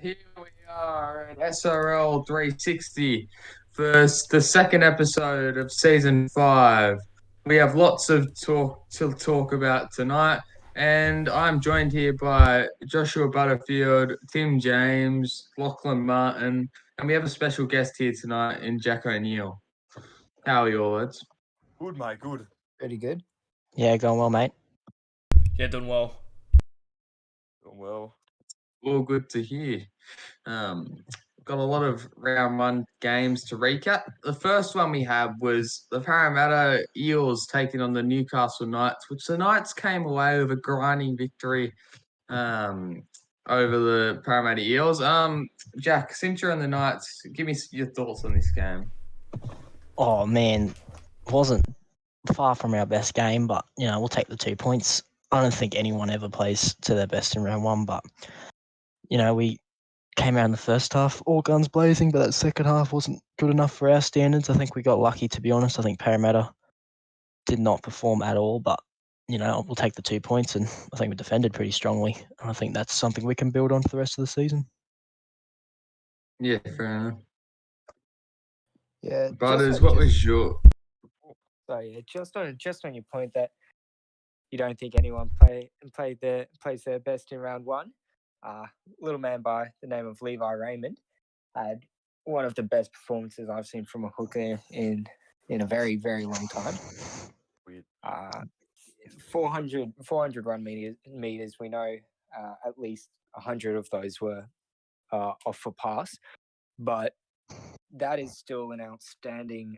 Here we are at SRL 360 for the second episode of season 5. We have lots of talk to talk about tonight, and I'm joined here by Joshua Butterfield, Tim James, Lachlan Martin, and we have a special guest here tonight in Jack O'Neill. How are you all, lads? Good, mate, good. Pretty good. Yeah, going well, mate. Yeah, doing well. Doing well. All good to hear. Um, got a lot of round one games to recap. The first one we had was the Parramatta Eels taking on the Newcastle Knights, which the Knights came away with a grinding victory over the Parramatta Eels. Jack, since you're on the Knights, give me your thoughts on this game. Oh, man, wasn't far from our best game, but, we'll take the 2 points. I don't think anyone ever plays to their best in round one, but, we came out in the first half, all guns blazing, but that second half wasn't good enough for our standards. I think we got lucky, to be honest. I think Parramatta did not perform at all, but, we'll take the 2 points, and I think we defended pretty strongly. And I think that's something we can build on for the rest of the season. Yeah, fair enough. Yeah. Butters, what was your... Sorry, just on your point that you don't think anyone plays their best in round one. Little man by the name of Levi Raymond had one of the best performances I've seen from a hooker in a very, very long time. Weird. 400 run meters. We know at least 100 of those were off for pass, but that is still an outstanding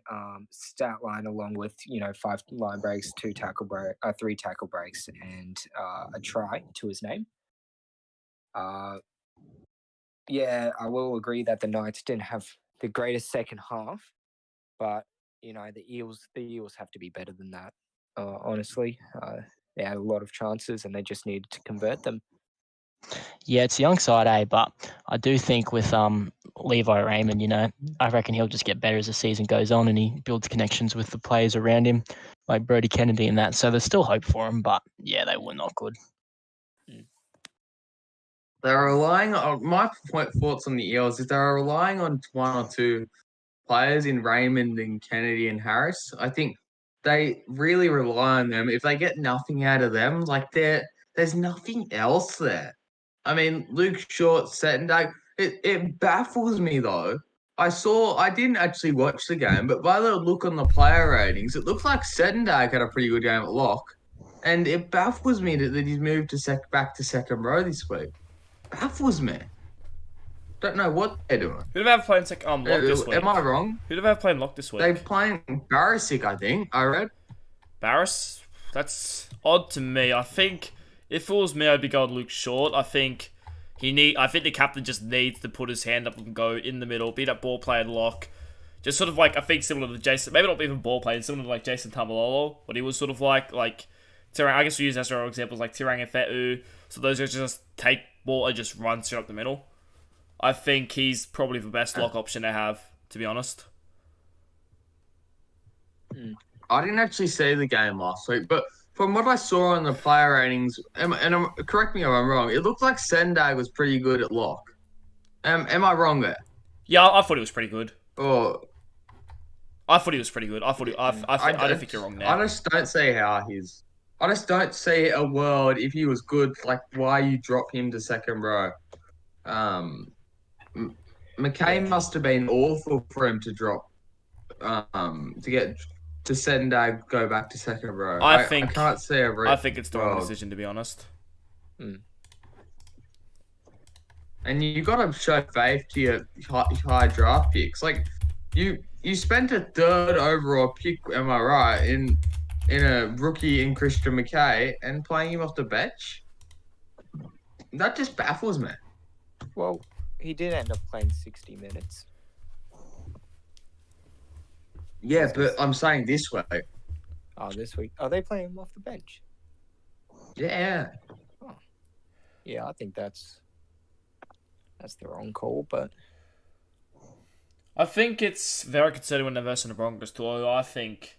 stat line, along with 5 line breaks, 3 tackle breaks, and a try to his name. Yeah, I will agree that the Knights didn't have the greatest second half, but the Eels have to be better than that. Honestly, they had a lot of chances and they just needed to convert them. Yeah, it's young side, but I do think with Levi Raymond, I reckon he'll just get better as the season goes on and he builds connections with the players around him, like Brodie Kennedy and that. So there's still hope for him, but yeah, they were not good. They're relying on my thoughts on the Eels is they're relying on 1 or 2 players in Raymond and Kennedy and Harris. I think they really rely on them. If they get nothing out of them, there's nothing else there. I mean, Luke Short, Settendag, it baffles me though. I didn't actually watch the game, but by the look on the player ratings, it looked like Settendag had a pretty good game at lock. And it baffles me that he's moved back to second row this week. Baffles me. Don't know what they're doing. Who do they have playing lock this week? Am I wrong? Who do they have playing lock this week? They're playing Barisic, I think. I read. Barris? That's odd to me. I think if it was me, I'd be going Luke Short. I think the captain just needs to put his hand up and go in the middle, be that ball playing lock. Just sort of like, I think similar to Jason, maybe not even ball playing, similar to like Jason Tamalolo, what he was sort of like Tirang, I guess we use SRL examples like Tirang and Fetu. So those guys just take ball and just run straight up the middle. I think he's probably the best lock option to have, to be honest. I didn't actually see the game last week, but from what I saw on the player ratings, correct me if I'm wrong, it looked like Sendag was pretty good at lock. Am I wrong there? Yeah, I thought he was pretty good. Or I thought he was pretty good. I don't think you're wrong there. I just don't see I just don't see a world if he was good, like why you drop him to second row. McCain must have been awful for him to drop, to get to Sendag go back to second row. I can't see a I think it's the wrong decision, to be honest. And you got to show faith to your high draft picks. Like you spent a 3rd overall pick, am I right, in a rookie in Christian McKay and playing him off the bench? That just baffles me. Well, he did end up playing 60 minutes. Yeah, but I'm saying this way. Oh, this week. Are they playing him off the bench? Yeah. Oh. Yeah, I think that's the wrong call, but I think it's very concerning when they're versing the Broncos too. I think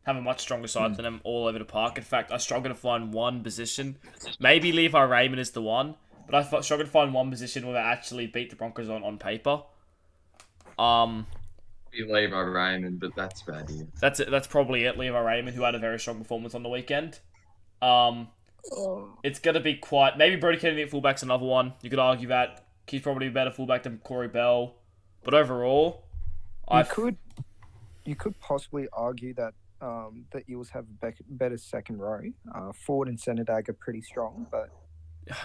have a much stronger side than them all over the park. In fact, I struggle to find one position. Maybe Levi Raymond is the one, but I struggled to find one position where they actually beat the Broncos on paper. You leave Raymond, but that's about it. That's it. That's probably it. Levi Raymond, who had a very strong performance on the weekend. It's gonna be quite. Maybe Brody Kennedy at fullback's another one. You could argue that he's probably a better fullback than Corey Bell, but overall, you could possibly argue that the Eels have a better second row. Ford and Senedag are pretty strong, but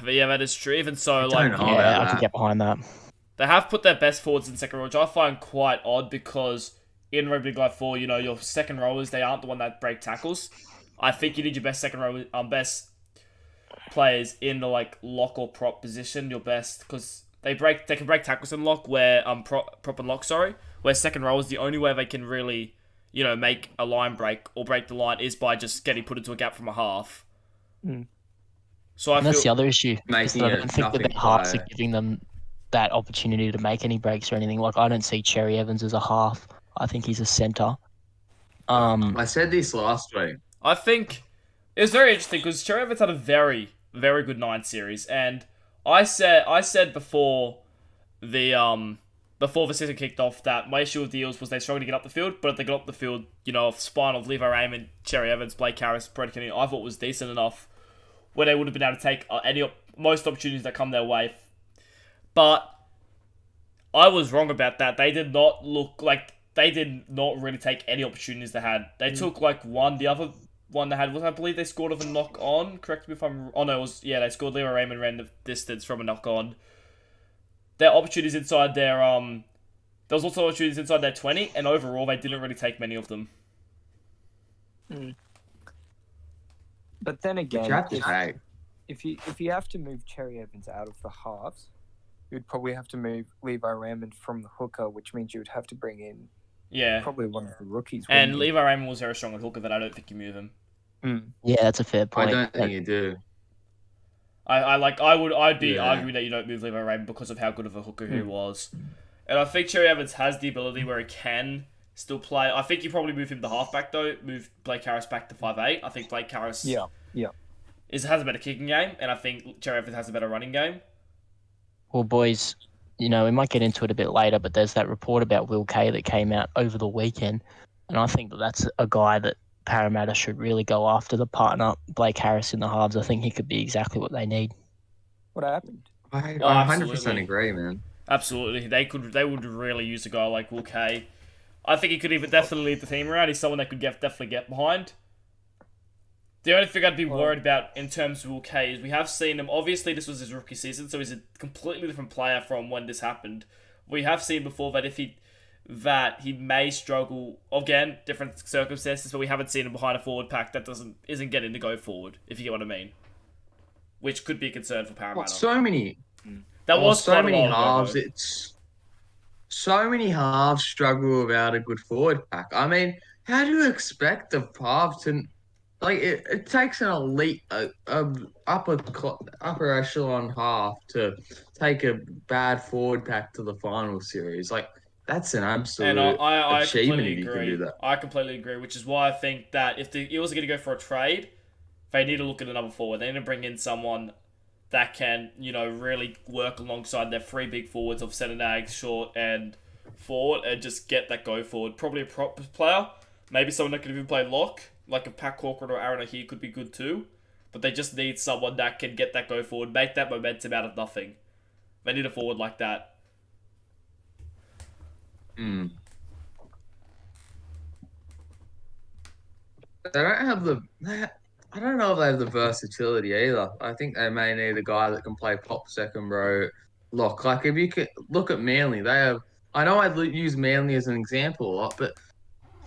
yeah, that is true. Even so, I like don't know. Yeah, I that. can get behind that. they have put their best forwards in second row, which I find quite odd because in Rugby League 4, you know, your second rowers, they aren't the one that break tackles. I think you need your best second row, best players in the like lock or prop position, your best, because they can break tackles in lock where prop and lock, where second row is the only way they can really, you know, make a line break or break the line is by just getting put into a gap from a half. So And that's the other issue. Making I it don't think that nothing the halves are play. giving them that opportunity to make any breaks or anything. Like I don't see Cherry Evans as a half. I think he's a centre. I said this last week. I think it's very interesting because Cherry Evans had a very, very good 9 series, and I said before the season kicked off that my issue with the Eels was they struggled to get up the field, but if they got up the field, you know, off spine of Levi Raymond, Cherry Evans, Blake Harris, Brett Kennedy, I thought was decent enough where they would have been able to take most opportunities that come their way. But I was wrong about that. They did not look like they did not really take any opportunities they had. They took like one. The other one they had was, I believe, they scored off a knock on. Correct me if I'm. Oh no, it was they scored. Levi Raymond ran the distance from a knock on. Their opportunities inside their there was also opportunities inside their 20, and overall they didn't really take many of them. But then again, You have to take. if you have to move Cherry Evans out of the halves, you'd probably have to move Levi Raymond from the hooker, which means you would have to bring in Yeah, probably one of the rookies. and wouldn't you? Levi Raymond was very strong at hooker, but I don't think you move him. Yeah, that's a fair I point. don't think you do. I'd be Yeah. arguing that you don't move Levi Raymond because of how good of a hooker he was. And I think Cherry Evans has the ability where he can still play. I think you probably move him to halfback though. Move Blake Harris back to 5'8". I think Blake Harris has a better kicking game, and I think Cherry Evans has a better running game. Well, boys, you know, we might get into it a bit later, but there's that report about Will Kay that came out over the weekend, and I think that's a guy that Parramatta should really go after, the partner Blake Harris in the halves. I think he could be exactly what they need. What happened? I Oh, 100% absolutely. agree, man. Absolutely, they would really use a guy like Will Kay. I think he could even definitely lead the team around. He's someone they could definitely get behind. The only thing I'd be worried about in terms of Will Kay is we have seen him. Obviously, this was his rookie season, so he's a completely different player from when this happened. We have seen before that he may struggle again, different circumstances, but we haven't seen him behind a forward pack that isn't getting to go forward. If you get what I mean, which could be a concern for Parramatta. So many. That was so quite a many while ago, halves. though. It's so many halves struggle without a good forward pack. I mean, how do you expect a half to like? It takes an elite, upper echelon half to take a bad forward pack to the final series. Like that's an absolute And I achievement completely if you can agree. do that. I completely agree, which is why I think that if the Eels are going to go for a trade, they need to look at another forward. They need to bring in someone that can, you know, really work alongside their 3 big forwards of Senedag, Short, and Ford, and just get that go forward. Probably a prop player, maybe someone that can even play lock, like a Pat Corcoran or Aaron O'Hare could be good too. But they just need someone that can get that go forward, make that momentum out of nothing. They need a forward like that. They don't have I don't know if they have the versatility either. I think they may need a guy that can play pop second row lock. Like if you could look at Manly, they have. I know I'd use Manly as an example a lot, but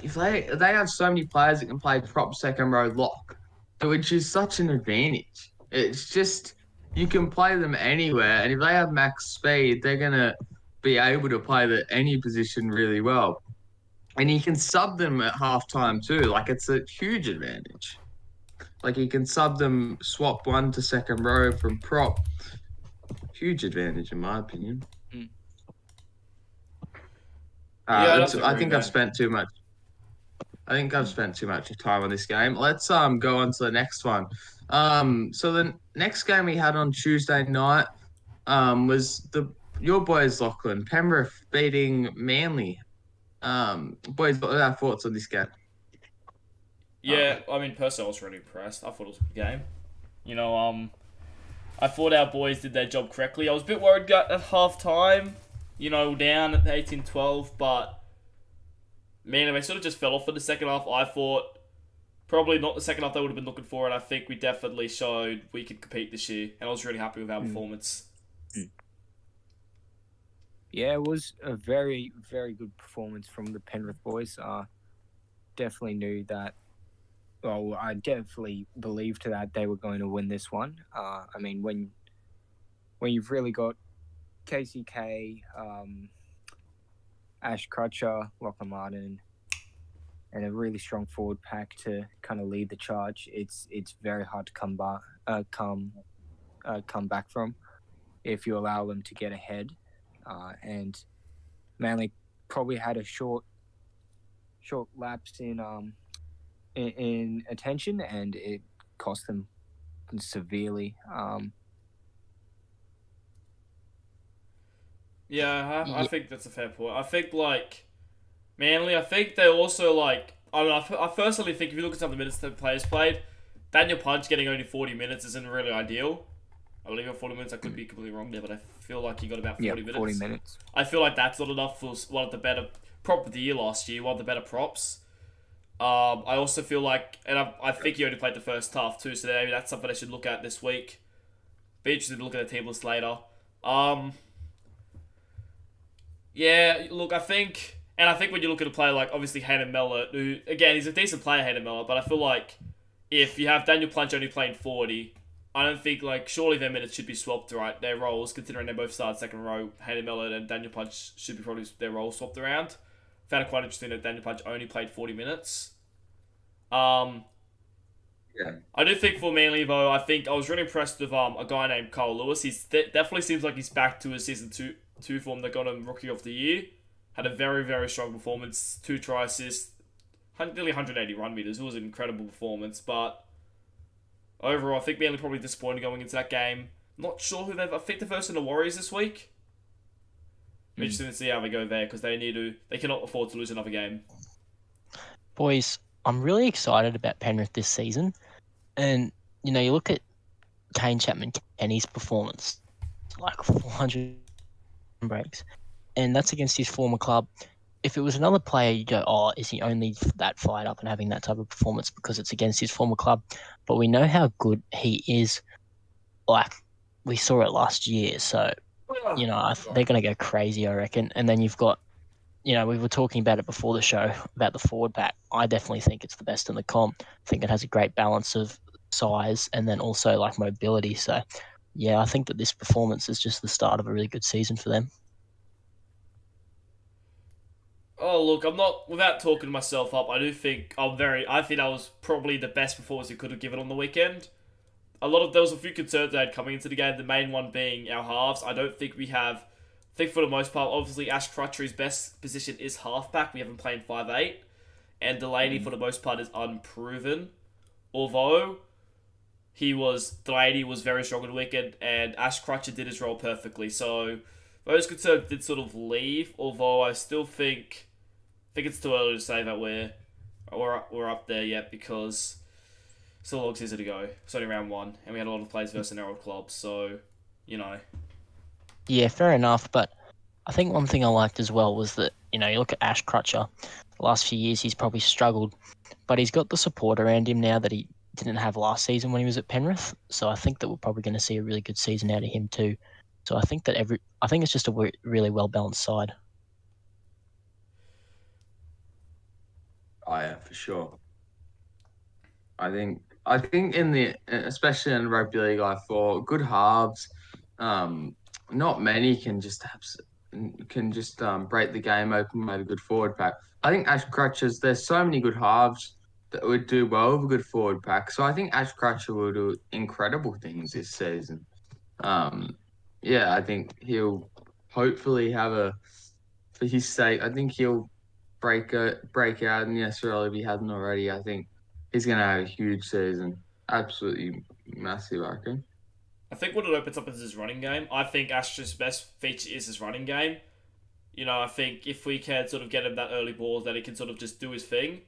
if they have so many players that can play prop second row lock, which is such an advantage. It's just you can play them anywhere, and if they have max speed, they're gonna be able to play any position really well. And you can sub them at halftime too. Like it's a huge advantage. Like you can sub them, swap one to second row from prop. Huge advantage in my opinion. Yeah, I think I've spent too much. I think I've spent too much time on this game. Let's go on to the next one. So the next game we had on Tuesday night was your boys Lachlan Penrith beating Manly. Boys, what are our thoughts on this game? Yeah, I mean, personally, I was really impressed. I thought it was a good game. You know, I thought our boys did their job correctly. I was a bit worried at half time, down at 18-12, but man, they sort of just fell off in the second half. I thought probably not the second half they would have been looking for, and I think we definitely showed we could compete this year, and I was really happy with our performance. Yeah, it was a very, very good performance from the Penrith boys. Definitely knew that. Well, I definitely believed that they were going to win this one. I mean, when you've really got KCK, Ash Crutcher, Lachlan Martin, and a really strong forward pack to kind of lead the charge, it's very hard to come back from if you allow them to get ahead. And Manly probably had a short lapse in attention, and it cost them severely. I think that's a fair point. I think, Manly, I think they also, I don't know, I personally think if you look at some of the minutes that players played, Daniel Punch getting only 40 minutes isn't really ideal. I believe at 40 minutes, I could be completely wrong there, but I feel like he got about 40 minutes. 40 minutes. I feel like that's not enough for one of the better prop of the year last year, one of the better props. I also feel like, and I think he only played the first half too, so maybe that's something I should look at this week. Be interested to look at the team list later. Yeah, look, I think when you look at a player like, obviously, Hayden Mellor, who, again, he's a decent player, Hayden Mellor, but I feel like if you have Daniel Plunge only playing 40, I don't think, surely their minutes should be swapped, right? Their roles, considering they both started second row, Hayden Mellor and Daniel Plunge should be probably their roles swapped around. Found it quite interesting that Daniel Plunge only played 40 minutes. Yeah. I do think for Manly, though, I was really impressed with a guy named Carl Lewis. He definitely seems like he's back to his season two form that got him Rookie of the Year. Had a very, very strong performance. 2 try assists, nearly 180 run meters. It was an incredible performance, but overall, I think Manly probably disappointed going into that game. Not sure who I think they're first in the Warriors this week. Interesting to see how they go there, because they cannot afford to lose another game. Boys, I'm really excited about Penrith this season. And, you look at Kane Chapman-Kenny's performance, 400 breaks, and that's against his former club. If it was another player, you go, oh, is he only that fired up and having that type of performance because it's against his former club? But we know how good he is. We saw it last year. So, they're going to go crazy, I reckon. And then you've got, we were talking about it before the show, about the forward pack. I definitely think it's the best in the comp. I think it has a great balance of size and then also, mobility. So, yeah, I think that this performance is just the start of a really good season for them. Oh, look, I'm not, without talking myself up, I think that was probably the best performance he could have given on the weekend. There was a few concerns I had coming into the game, the main one being our halves. I think for the most part, obviously Ash Crutcher's best position is halfback. We haven't played 5'8", and Delaney for the most part is unproven. Although Delaney was very strong on the weekend, and Ash Crutcher did his role perfectly. So those concerns did sort of leave. Although I still think it's too early to say that we're up there yet, because still a long season to go. It's only round 1, and we had a lot of players versus our old clubs. So, Yeah, fair enough. But I think one thing I liked as well was that, you look at Ash Crutcher. The last few years, he's probably struggled, but he's got the support around him now that he didn't have last season when he was at Penrith. So I think that we're probably going to see a really good season out of him too. So I think it's just a really well balanced side. Oh yeah, for sure. I think especially in rugby league, I thought good halves. Not many can just break the game open with a good forward pack. I think Ash Crutcher's. There's so many good halves that would do well with a good forward pack. So I think Ash Crutcher will do incredible things this season. Yeah, I think he'll hopefully for his sake, I think he'll break out in the SRL if he hasn't already. I think he's going to have a huge season. Absolutely massive, I reckon. I think what it opens up is his running game. I think Astro's best feature is his running game. You know, I think if we can sort of get him that early ball, that he can sort of just do his thing,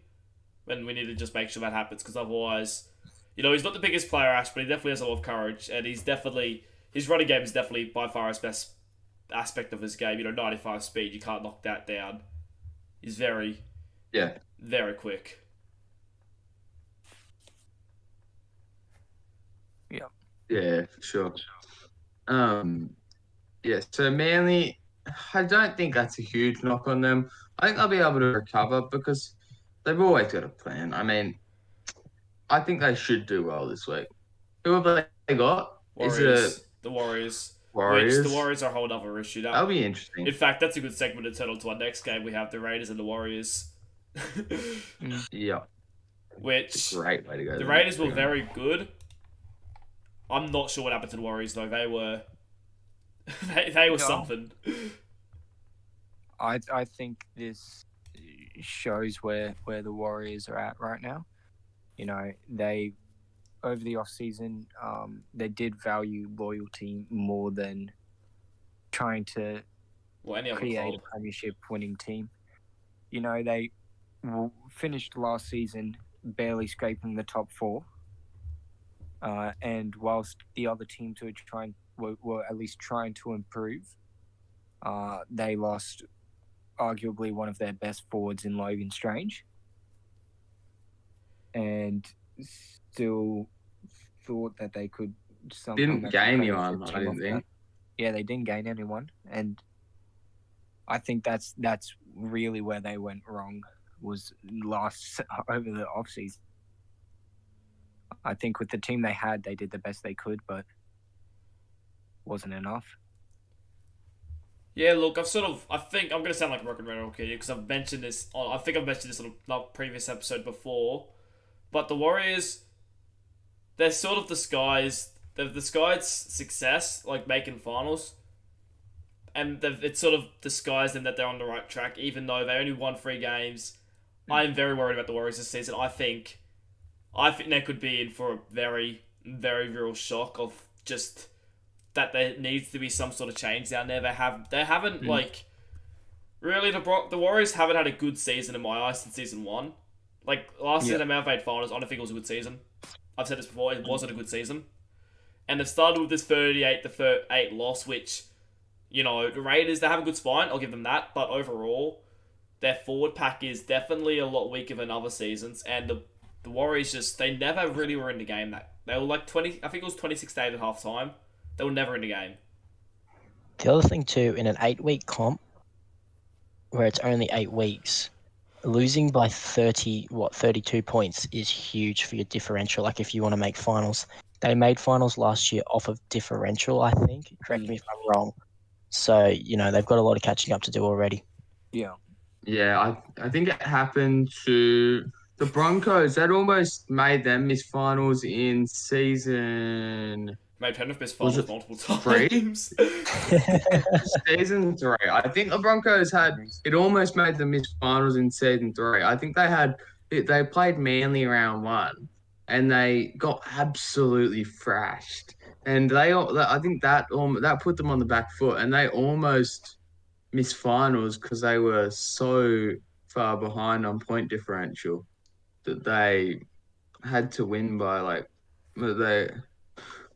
then we need to just make sure that happens, because otherwise, you know, he's not the biggest player, Ash, but he definitely has a lot of courage, and his running game is definitely by far his best aspect of his game. You know, 95 speed, you can't knock that down. He's very quick. Yeah, for sure. So Manly, I don't think that's a huge knock on them. I think they'll be able to recover because they've always got a plan. I mean, I think they should do well this week. Who have they got? Warriors. The Warriors. Warriors? Which the Warriors are a whole other issue. That'll be interesting. In fact, that's a good segment to turn on to our next game. We have the Raiders and the Warriors. Yeah. Which It's a great way to go. the Raiders were very good. I'm not sure what happened to the Warriors though. They were they were something. I think this shows where the Warriors are at right now. You know, they over the off season, they did value loyalty more than trying to create a premiership winning team. You know, they finished last season barely scraping the top 4. And whilst the other teams were at least trying to improve, they lost arguably one of their best forwards in Logan Strange, and still thought that they could somehow didn't gain anyone. I didn't think. Yeah, they didn't gain anyone, and I think that's really where they went wrong. Was over the off season. I think with the team they had, they did the best they could, but wasn't enough. Yeah, look, I think I'm going to sound like a broken record here because I've mentioned this on a previous episode before, but the Warriors, they're sort of they've disguised success, like making finals, and it's sort of disguised them that they're on the right track, even though they only won 3 games. I'm very worried about the Warriors this season. I think they could be in for a very, very real shock of just that there needs to be some sort of change down there. They haven't like really the Warriors haven't had a good season in my eyes since season 1. Like last season, they may have made finals. I don't think it was a good season. I've said this before. It wasn't a good season, and it started with this 38-8 loss, which, you know, the Raiders, they have a good spine. I'll give them that, but overall, their forward pack is definitely a lot weaker than other seasons, and the Warriors they never really were in the game. They were like 20. I think it was 26-8 at halftime. They were never in the game. The other thing too, in an 8-week comp, where it's only 8 weeks, losing by 32 points is huge for your differential. Like if you want to make finals, they made finals last year off of differential. I think. Correct me if I'm wrong. So you know they've got a lot of catching up to do already. Yeah. Yeah, I think it happened to the Broncos. That almost made them miss finals in season. Made Penrith miss finals multiple three? times. Season 3. I think the Broncos it almost made them miss finals in season 3. I think they played Manly round 1 and they got absolutely thrashed. And I think that put them on the back foot, and they almost missed finals because they were so far behind on point differential that they had to win by they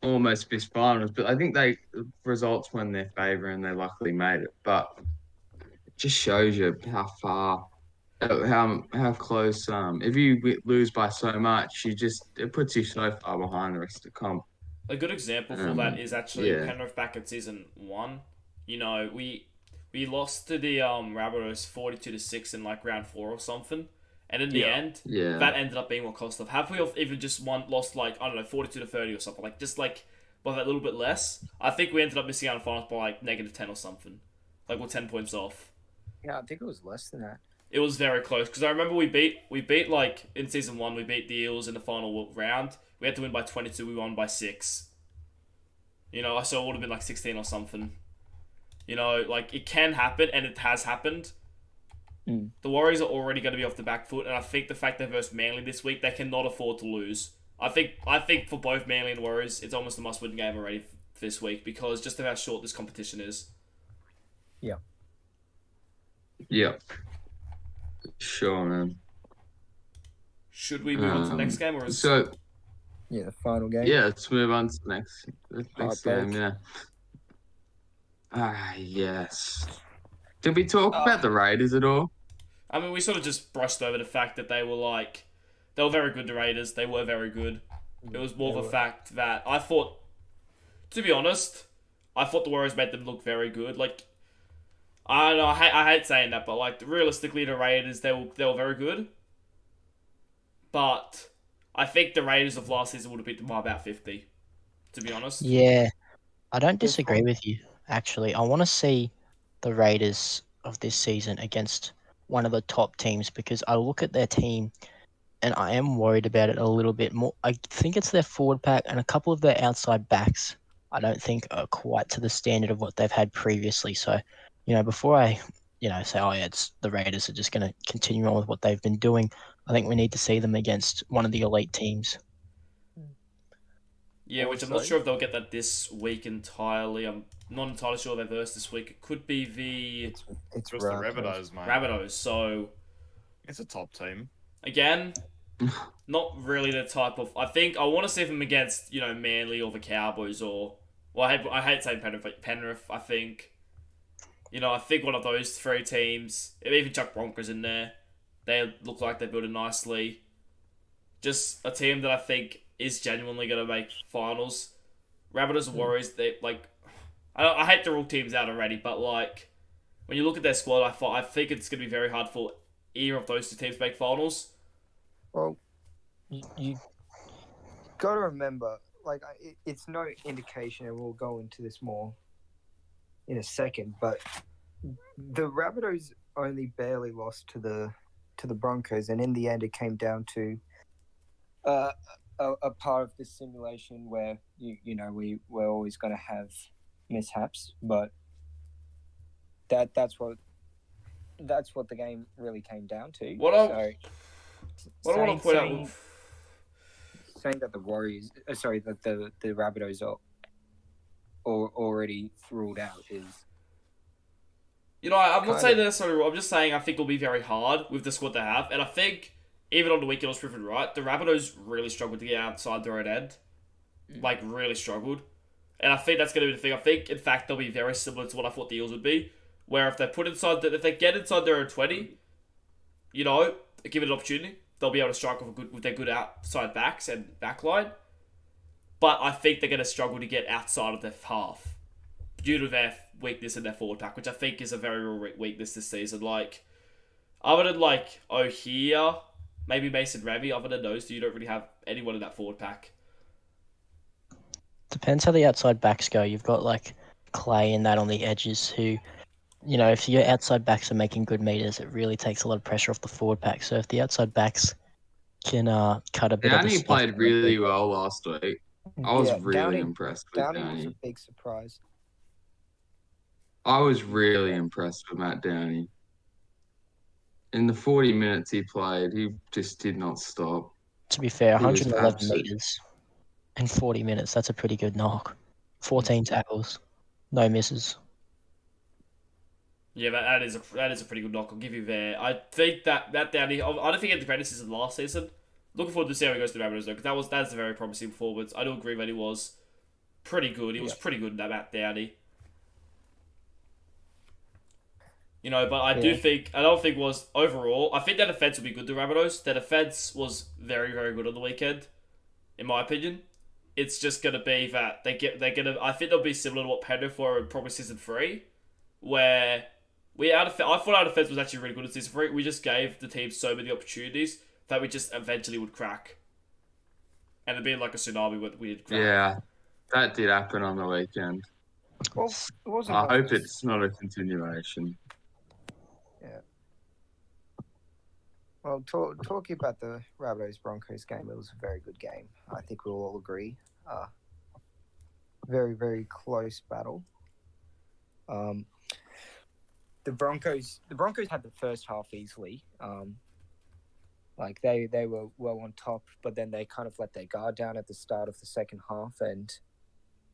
almost missed finals. But I think results were in their favour and they luckily made it. But it just shows you how far, how close. If you lose by so much, it puts you so far behind the rest of the comp. A good example for that is actually Penrith back in season 1. You know, we lost to the Rabbitohs 42-6 in like round 4 or something, and in the end, that ended up being what cost us. Have we even just lost like, I don't know, 42-30 or something, like just like by that little bit less? I think we ended up missing out on finals by like -10 or something, like we're 10 points off. Yeah, I think it was less than that. It was very close because I remember we beat like in season 1 we beat the Eels in the final round. We had to win by 22. We won by 6. You know, so it would have been like 16 or something. You know, like it can happen, and it has happened. The Warriors are already going to be off the back foot, and I think the fact they're versus Manly this week, they cannot afford to lose. I think for both Manly and Warriors, it's almost a must-win game already this week because just of how short this competition is. Yeah. Sure, man. Should we move on to the next game, or is So Yeah, the final game. yeah, let's move on to the next Heartbreak. game. Yeah. Yes. Did we talk about the Raiders at all? I mean, we sort of just brushed over the fact that they were very good, the Raiders. They were very good. It was more of a fact that I thought, to be honest, I thought the Warriors made them look very good. Like, I don't know, I hate saying that, but like realistically, the Raiders they were very good. But I think the Raiders of last season would have beat them by about 50. To be honest. Yeah, I don't This disagree one- with you, actually. I want to see the Raiders of this season against one of the top teams because I look at their team and I am worried about it a little bit more. I think it's their forward pack and a couple of their outside backs I don't think are quite to the standard of what they've had previously. So, before I, say, oh, yeah, it's the Raiders are just going to continue on with what they've been doing, I think we need to see them against one of the elite teams. Yeah, which I'm not Also- sure if they'll get that this week entirely. I'm not entirely sure they're versed this week. It could be the It's Just the Rabbitohs. Rabbitohs, mate. Rabbitohs. So It's a top team. again, not really the type of. I think I want to see them against Manly or the Cowboys or. Well, I hate saying Penrith. I think. I think one of those three teams. Even Chuck Broncos in there. They look like they built it nicely. Just a team that I think is genuinely going to make finals. Rabbitohs and Warriors, they like. I hate to rule teams out already, but like when you look at their squad, I think it's going to be very hard for either of those two teams to make finals. Well, you got to remember, like, it's no indication, and we'll go into this more in a second, but the Rabbitohs only barely lost to the Broncos, and in the end, it came down to a part of the simulation where we're always going to have mishaps, but that's what the game really came down to. What I want to point out. Saying that the Warriors, that the Rabbitohs are already ruled out is. I'm not saying they're necessarily wrong. I'm just saying I think it'll be very hard with the squad they have, and I think even on the weekend it was proven right. The Rabbitohs really struggled to get outside their own end, like really struggled, and I think that's going to be the thing. I think in fact they'll be very similar to what I thought the Eels would be, where if they get inside their own 20, give it an opportunity. They'll be able to strike with their good outside backs and backline. But I think they're going to struggle to get outside of their half due to their weakness in their forward pack, which I think is a very real weakness this season. Like, other than O'Hare, maybe Mason Ravi, other than those two, you don't really have anyone in that forward pack. Depends how the outside backs go. You've got Clay and that on the edges who, if your outside backs are making good meters, it really takes a lot of pressure off the forward pack. So if the outside backs can cut a bit of the Downey slack played from really well last week. I was really Downey- impressed with Downey was Downey. a big surprise. I was really impressed with Matt Downey. In the 40 minutes he played, he just did not stop. To be fair, He was 111 absolute- meters in 40 minutes, that's a pretty good knock. 14 tackles, no misses. Yeah, that is a pretty good knock. I'll give you there. I think that Downey. I don't think he had the greatest season last season. Looking forward to see how he goes to the Rabbitohs though, because that's a very promising performance. I do agree that he was pretty good. He was pretty good in that Matt Downey. But I don't think was overall. I think their defense will be good. The Rabbitohs, their defense was very, very good on the weekend, in my opinion. It's just gonna be that they're gonna. I think they'll be similar to what Penrith were in probably season 3, where I thought our defense was actually really good in season 3. We just gave the team so many opportunities that we just eventually would crack, and it'd be like a tsunami when we did crack. Yeah, that did happen on the weekend. Well, it wasn't. I hope it's not a continuation. Well, talking about the Rabbitohs Broncos game, it was a very good game. I think we'll all agree. Very, very close battle. The Broncos had the first half easily. Like they were well on top, but then they kind of let their guard down at the start of the second half, and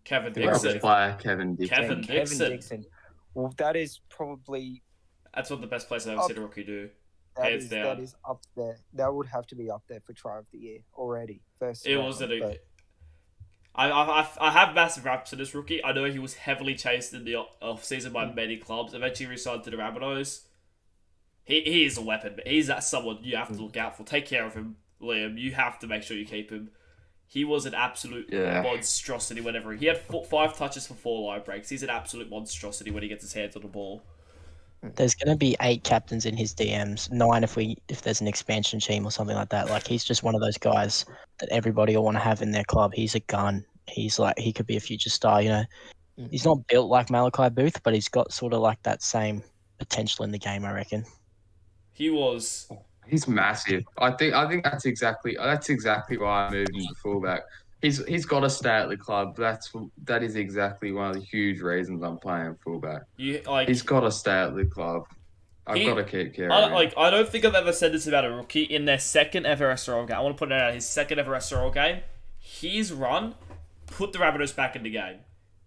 Kevin The greatest Dixon. player, Kevin Dixon. Kevin Dixon. Dixon. Well, that is probably That's one of the best players I've ever seen a rookie do. that Hands is down. that is up there. That would have to be up there for try of the year already. First It round, was but I have massive raps for this rookie. I know he was heavily chased in the off season by many clubs. Eventually resigned to the Rabbitohs. He is a weapon. He's that someone you have to look out for. Take care of him, Liam. You have to make sure you keep him. He was an absolute monstrosity whenever he had 5 touches for 4 line breaks. He's an absolute monstrosity when he gets his hands on the ball. There's going to be 8 captains in his DMs, 9 if there's an expansion team or something like that. Like, he's just one of those guys that everybody will want to have in their club. He's a gun. He's like, he could be a future star, you know. He's not built like Malachi Booth, but he's got sort of like that same potential in the game, I reckon. He was. He's massive. I think that's exactly why I moved him to fullback. He's got to stay at the club. That is exactly one of the huge reasons I'm playing fullback. He's got to stay at the club. I've got to keep care of him. I don't think I've ever said this about a rookie. In their second ever SRL game, I want to put it out, his second ever SRL game, his run put the Rabbitohs back in the game.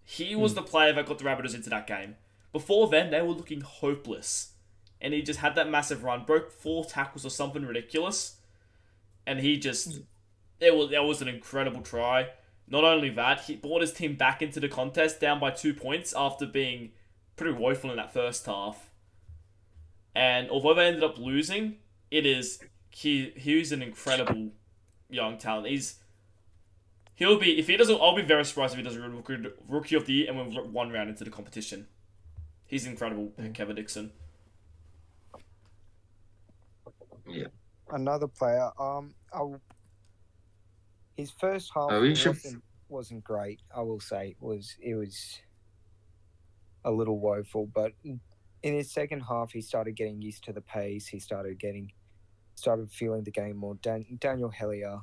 He was the player that got the Rabbitohs into that game. Before then, they were looking hopeless. And he just had that massive run, broke 4 tackles or something ridiculous. And he just... That was an incredible try. Not only that, he brought his team back into the contest, down by 2 points after being pretty woeful in that first half. And although they ended up losing, he's an incredible young talent. I'll be very surprised if he doesn't win Rookie of the Year and win 1 round into the competition. He's incredible, Kevin Dixon. Yeah. Another player. His first half wasn't great. I will say it was a little woeful, but in his second half, he started getting used to the pace. He started feeling the game more. Daniel Hellier,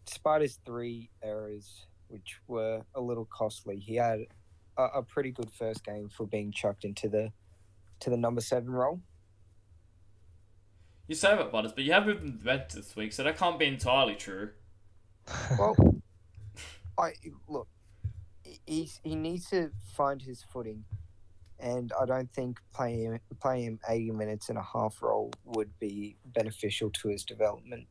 despite his 3 errors, which were a little costly, he had a pretty good first game for being chucked into the number 7 role. You say that, Butters, but you have moved him to bench this week, so that can't be entirely true. Well, he needs to find his footing, and I don't think playing him 80 minutes in a half role would be beneficial to his development.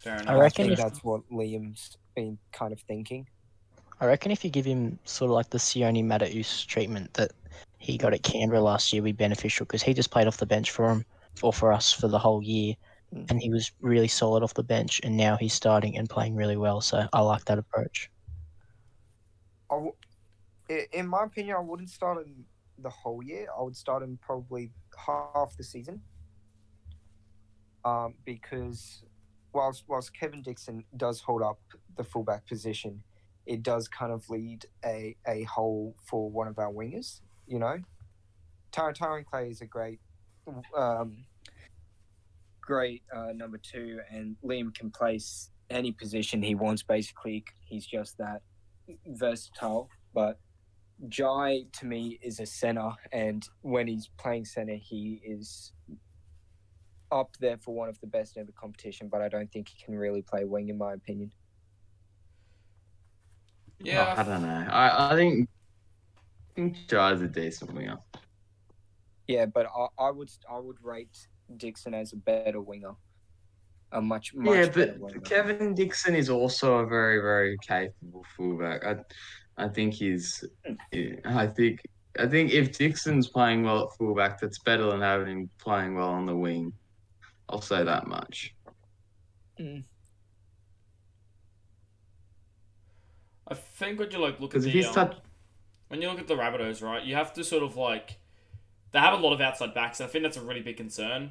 Fair enough. I reckon think that's what Liam's been kind of thinking. I reckon if you give him sort of like the Sione Mataus treatment that he got at Canberra last year, would be beneficial, because he just played off the bench for him, or for us, for the whole year, and he was really solid off the bench, and now he's starting and playing really well, so I like that approach. In my opinion, I wouldn't start him the whole year. I would start him probably half the season, because whilst Kevin Dixon does hold up the fullback position, it does kind of lead a hole for one of our wingers, you know. Tyrone Clay is a great number 2, and Liam can place any position he wants, basically. He's just that versatile. But Jai, to me, is a centre, and when he's playing centre, he is up there for one of the best in the competition, but I don't think he can really play wing, in my opinion. Yeah. I don't know. I think Jai's a decent winger. Yeah, but I would rate Dixon as a better winger. A much better winger. Kevin Dixon is also a very, very capable fullback. I think I think if Dixon's playing well at fullback, that's better than having him playing well on the wing. I'll say that much. I think when you look at when you look at the Rabbitohs, right, you have to sort of they have a lot of outside backs, and I think that's a really big concern.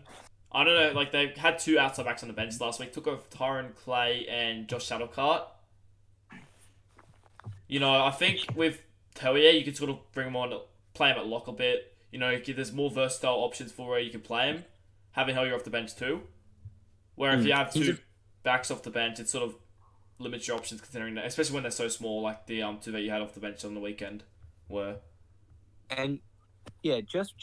I don't know, they had 2 outside backs on the bench last week, took off Tyrone Clay and Josh Shuttlecart. You know, I think with Tellier, you can sort of bring him on, play him at lock a bit. You know, there's more versatile options for where you can play him, having Hellier off the bench too. Where if you have 2 backs off the bench, it sort of limits your options, considering that, especially when they're so small, like the 2 that you had off the bench on the weekend were. And yeah, just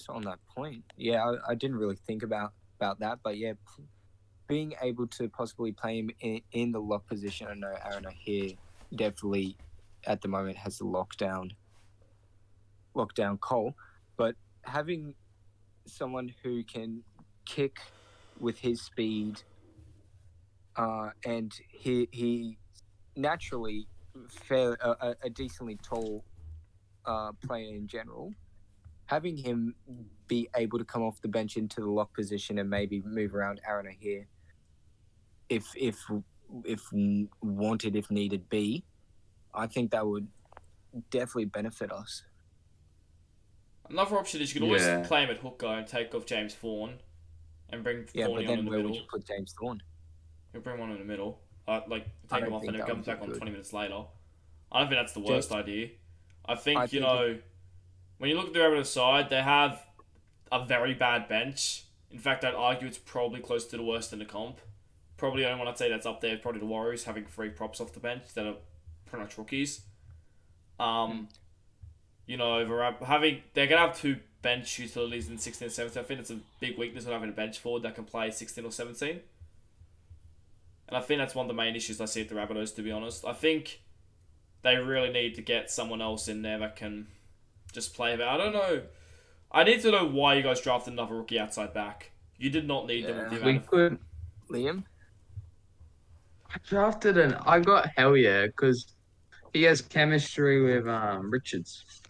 on that point, yeah, I didn't really think about that, but yeah, being able to possibly play him in the lock position. I know Aaron here definitely at the moment has the lockdown Cole, but having someone who can kick with his speed, and he naturally a decently tall player in general. Having him be able to come off the bench into the lock position and maybe move around Aaron here, if wanted, if needed be, I think that would definitely benefit us. Another option is you could always Yeah. play him at hooker and take off James Thorne and bring Yeah, Thorne but on then in the where would middle. you put James Thorne? You bring one in the middle. Like I take him don't off think and it that comes would be back on good. 20 minutes later. I don't think that's the worst idea. I I think, think when you look at the Rabbitohs side, they have a very bad bench. In fact, I'd argue it's probably close to the worst in the comp. Probably the only one I'd say that's up there is probably the Warriors having 3 props off the bench that are pretty much rookies. They're gonna have 2 bench utilities in 16 and 17. I think it's a big weakness of having a bench forward that can play 16 or 17. And I think that's one of the main issues I see at the Rabbitohs, to be honest. I think they really need to get someone else in there that can just play. I don't know. I need to know why you guys drafted another rookie outside back. You did not need them with the Yeah. We amount of... could. Liam. I got hell yeah because he has chemistry with Richards,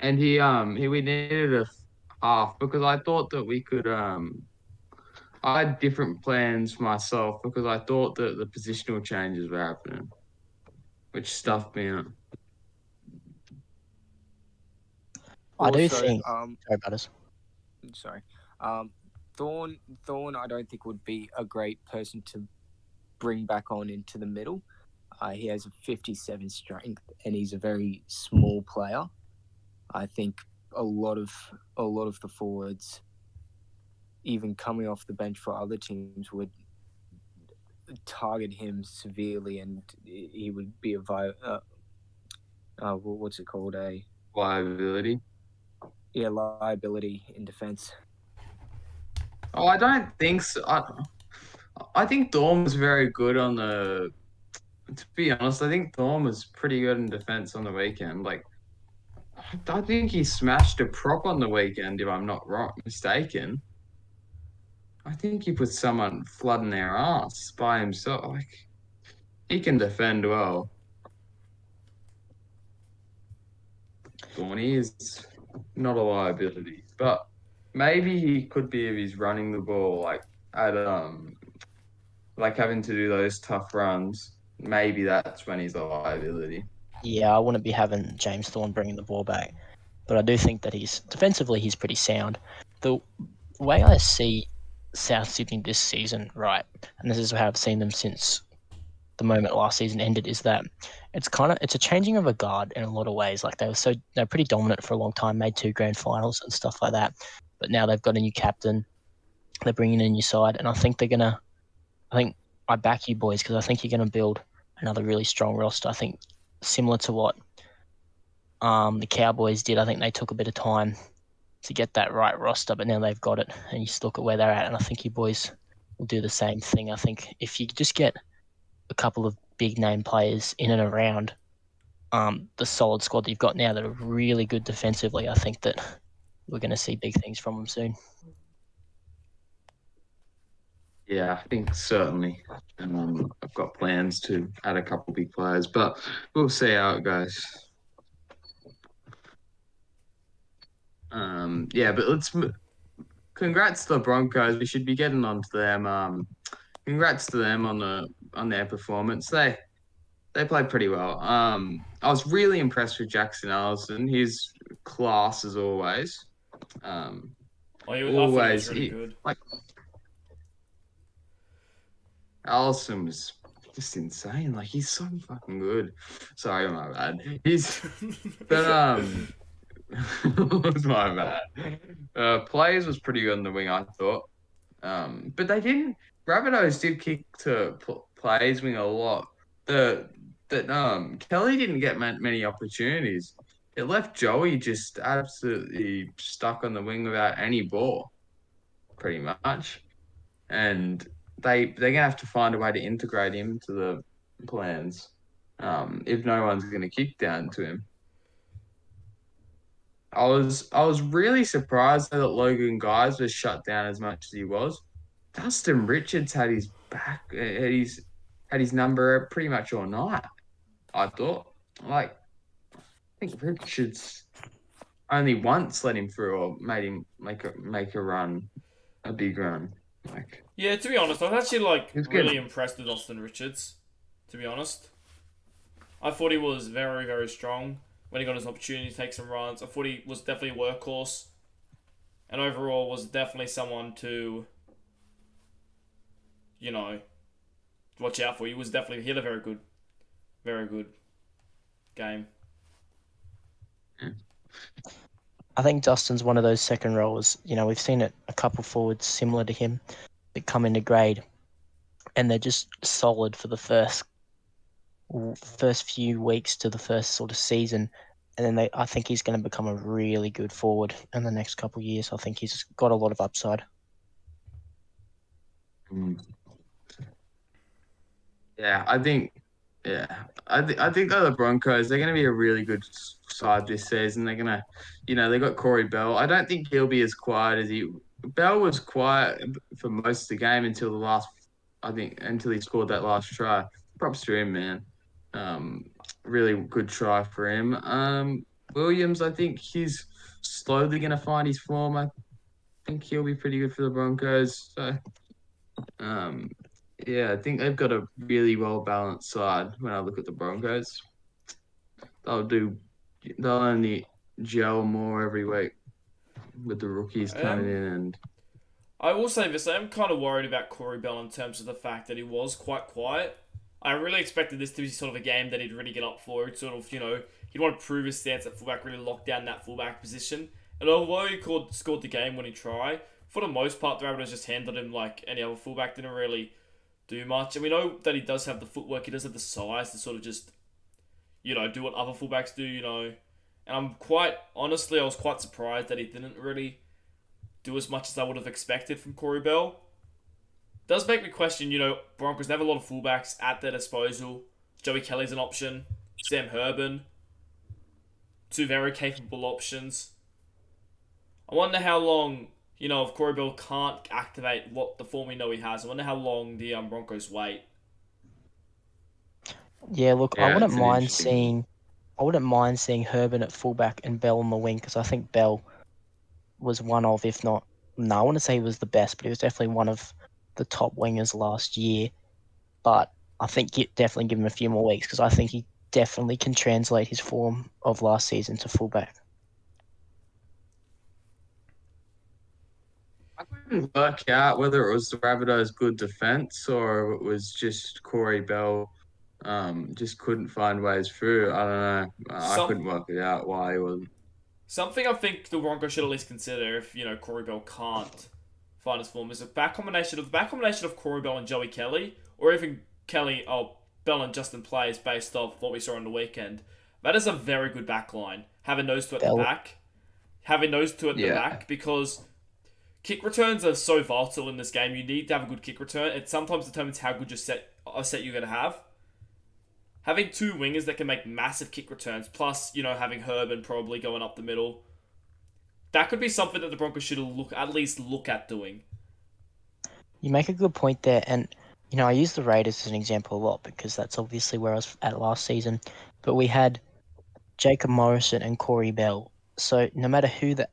and we needed a half because I thought that we could I had different plans myself because I thought that the positional changes were happening, which stuffed me out. I do Also, think. Sorry, Butters. sorry. Thorne, I don't think would be a great person to bring back on into the middle. He has a 57 strength, and he's a very small player. I think a lot of the forwards, even coming off the bench for other teams, would target him severely, and he would be what's it called? Liability. Liability in defense. Oh, I don't think so. I think Thorne was very good on the. To be honest, I think Thorne was pretty good in defense on the weekend. Like, I think he smashed a prop on the weekend, if I'm not mistaken. I think he put someone flooding their ass by himself. Like, he can defend well. Thorne is not a liability, but maybe he could be if he's running the ball like at like having to do those tough runs. Maybe that's when he's a liability. Yeah, I wouldn't be having James Thorne bringing the ball back, but I do think that he's pretty sound. The way I see South Sydney this season, right, and this is how I've seen them since the moment last season ended, is that it's a changing of a guard in a lot of ways. Like they're pretty dominant for a long time, made 2 grand finals and stuff like that, but now they've got a new captain, they're bringing in a new side, and I think I back you boys because I think you're gonna build another really strong roster. I think similar to what the Cowboys did. I think they took a bit of time to get that right roster, but now they've got it, and you just look at where they're at, and I think you boys will do the same thing. I think if you just get a couple of big name players in and around the solid squad that you've got now that are really good defensively, I think that we're going to see big things from them soon. Yeah, I think certainly. I've got plans to add a couple big players, but we'll see how it goes. But congrats to the Broncos. We should be getting on to them. Congrats to them on their performance. They played pretty well. I was really impressed with Jackson Allison. His class as always. I thought he was really good. Like Allison was just insane. Like he's so fucking good. Sorry, my bad. Was my bad. Players was pretty good on the wing, I thought. But they didn't. Rabbitohs did kick to plays wing a lot. Kelly didn't get many opportunities. It left Joey just absolutely stuck on the wing without any ball, pretty much. and they're gonna have to find a way to integrate him to the plans. If no one's gonna kick down to him. I was really surprised that Logan Guys was shut down as much as he was. Dustin Richards had his back, had his number pretty much all night. I thought, like, I think Richards only once let him through or made him make a run, a big run. Like, Yeah, to be honest, I was actually like He's good. really impressed with Austin Richards. To be honest, I thought he was very, very strong when he got his opportunity to take some runs. I thought he was definitely a workhorse, and overall was definitely someone to, you know, watch out for. He had a very good game. I think Dustin's one of those second rollers. You know, we've seen it a couple forwards similar to him that come into grade, and they're just solid for the first few weeks to the first sort of season, and then I think he's going to become a really good forward in the next couple of years. I think he's got a lot of upside. Yeah, I think that the Broncos, they're going to be a really good side this season. They're going to, they got Corey Bell. I don't think he'll be as quiet as Bell was quiet for most of the game until he scored that last try. Props to him, man. Really good try for him. Williams, I think he's slowly going to find his form. I think he'll be pretty good for the Broncos. So, yeah, I think they've got a really well balanced side when I look at the Broncos. They'll only gel more every week with the rookies coming in, and I will say this, I am kind of worried about Corey Bell in terms of the fact that he was quite quiet. I really expected this to be sort of a game that he'd really get up for. He'd sort of, he'd want to prove his stance at fullback, really lock down that fullback position. And although he scored the game when he tried, for the most part, the Rabbitohs just handled him like any other fullback, didn't really do much. And we know that he does have the footwork, he does have the size to sort of just, do what other fullbacks do. And honestly, I was quite surprised that he didn't really do as much as I would have expected from Corey Bell. Does make me question, Broncos have a lot of fullbacks at their disposal. Joey Kelly's an option. Sam Herbin. Two very capable options. I wonder how long, if Corey Bell can't activate what the form we know he has, I wonder how long the Broncos wait. Yeah, look, Yeah, I wouldn't it's an mind interesting- seeing Herbin at fullback and Bell on the wing, because I think Bell was one of, if not, no, I wouldn't say he was the best, but he was definitely one of the top wingers last year. But I think you definitely give him a few more weeks, because I think he definitely can translate his form of last season to fullback. I couldn't work out whether it was the Rabbitohs' good defense or it was just Corey Bell just couldn't find ways through. I don't know. I couldn't work it out why he wasn't. Something I think the Broncos should at least consider if, Corey Bell can't find his form is a back combination of Corey Bell and Joey Kelly, or even Bell and Justin plays based off what we saw on the weekend. That is a very good back line. Having those two at the back. The back, because kick returns are so vital in this game. You need to have a good kick return. It sometimes determines how good a set you're going to have. Having two wingers that can make massive kick returns, plus, having Herbin probably going up the middle, that could be something that the Broncos should at least look at doing. You make a good point there, and I use the Raiders as an example a lot because that's obviously where I was at last season. But we had Jacob Morrison and Corey Bell. So no matter who the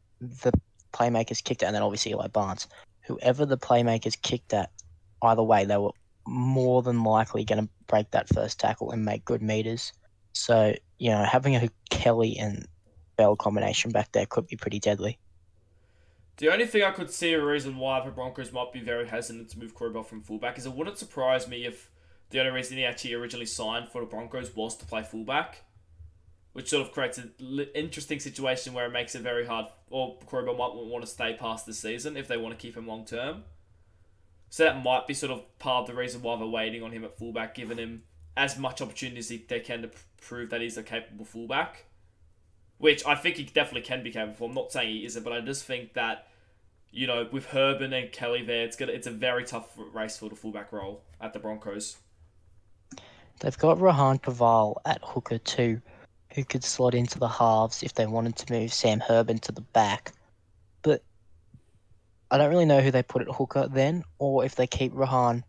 playmakers kicked at, and then obviously like Barnes, whoever the playmakers kicked at, either way, they were more than likely going to break that first tackle and make good meters. So, having a Kelly and Bell combination back there could be pretty deadly. The only thing I could see a reason why the Broncos might be very hesitant to move Corey Bell from fullback is it wouldn't surprise me if the only reason he actually originally signed for the Broncos was to play fullback, which sort of creates an interesting situation where it makes it very hard, or Corey Bell might want to stay past this season if they want to keep him long term. So that might be sort of part of the reason why they're waiting on him at fullback, giving him as much opportunity as they can to prove that he's a capable fullback. Which I think he definitely can be capable. I'm not saying he isn't, but I just think that you know, with Herban and Kelly there, it's a very tough race for the fullback role at the Broncos. They've got Rahan Kaval at hooker too, who could slot into the halves if they wanted to move Sam Herban to the back. But I don't really know who they put at hooker then, or if they keep Rahan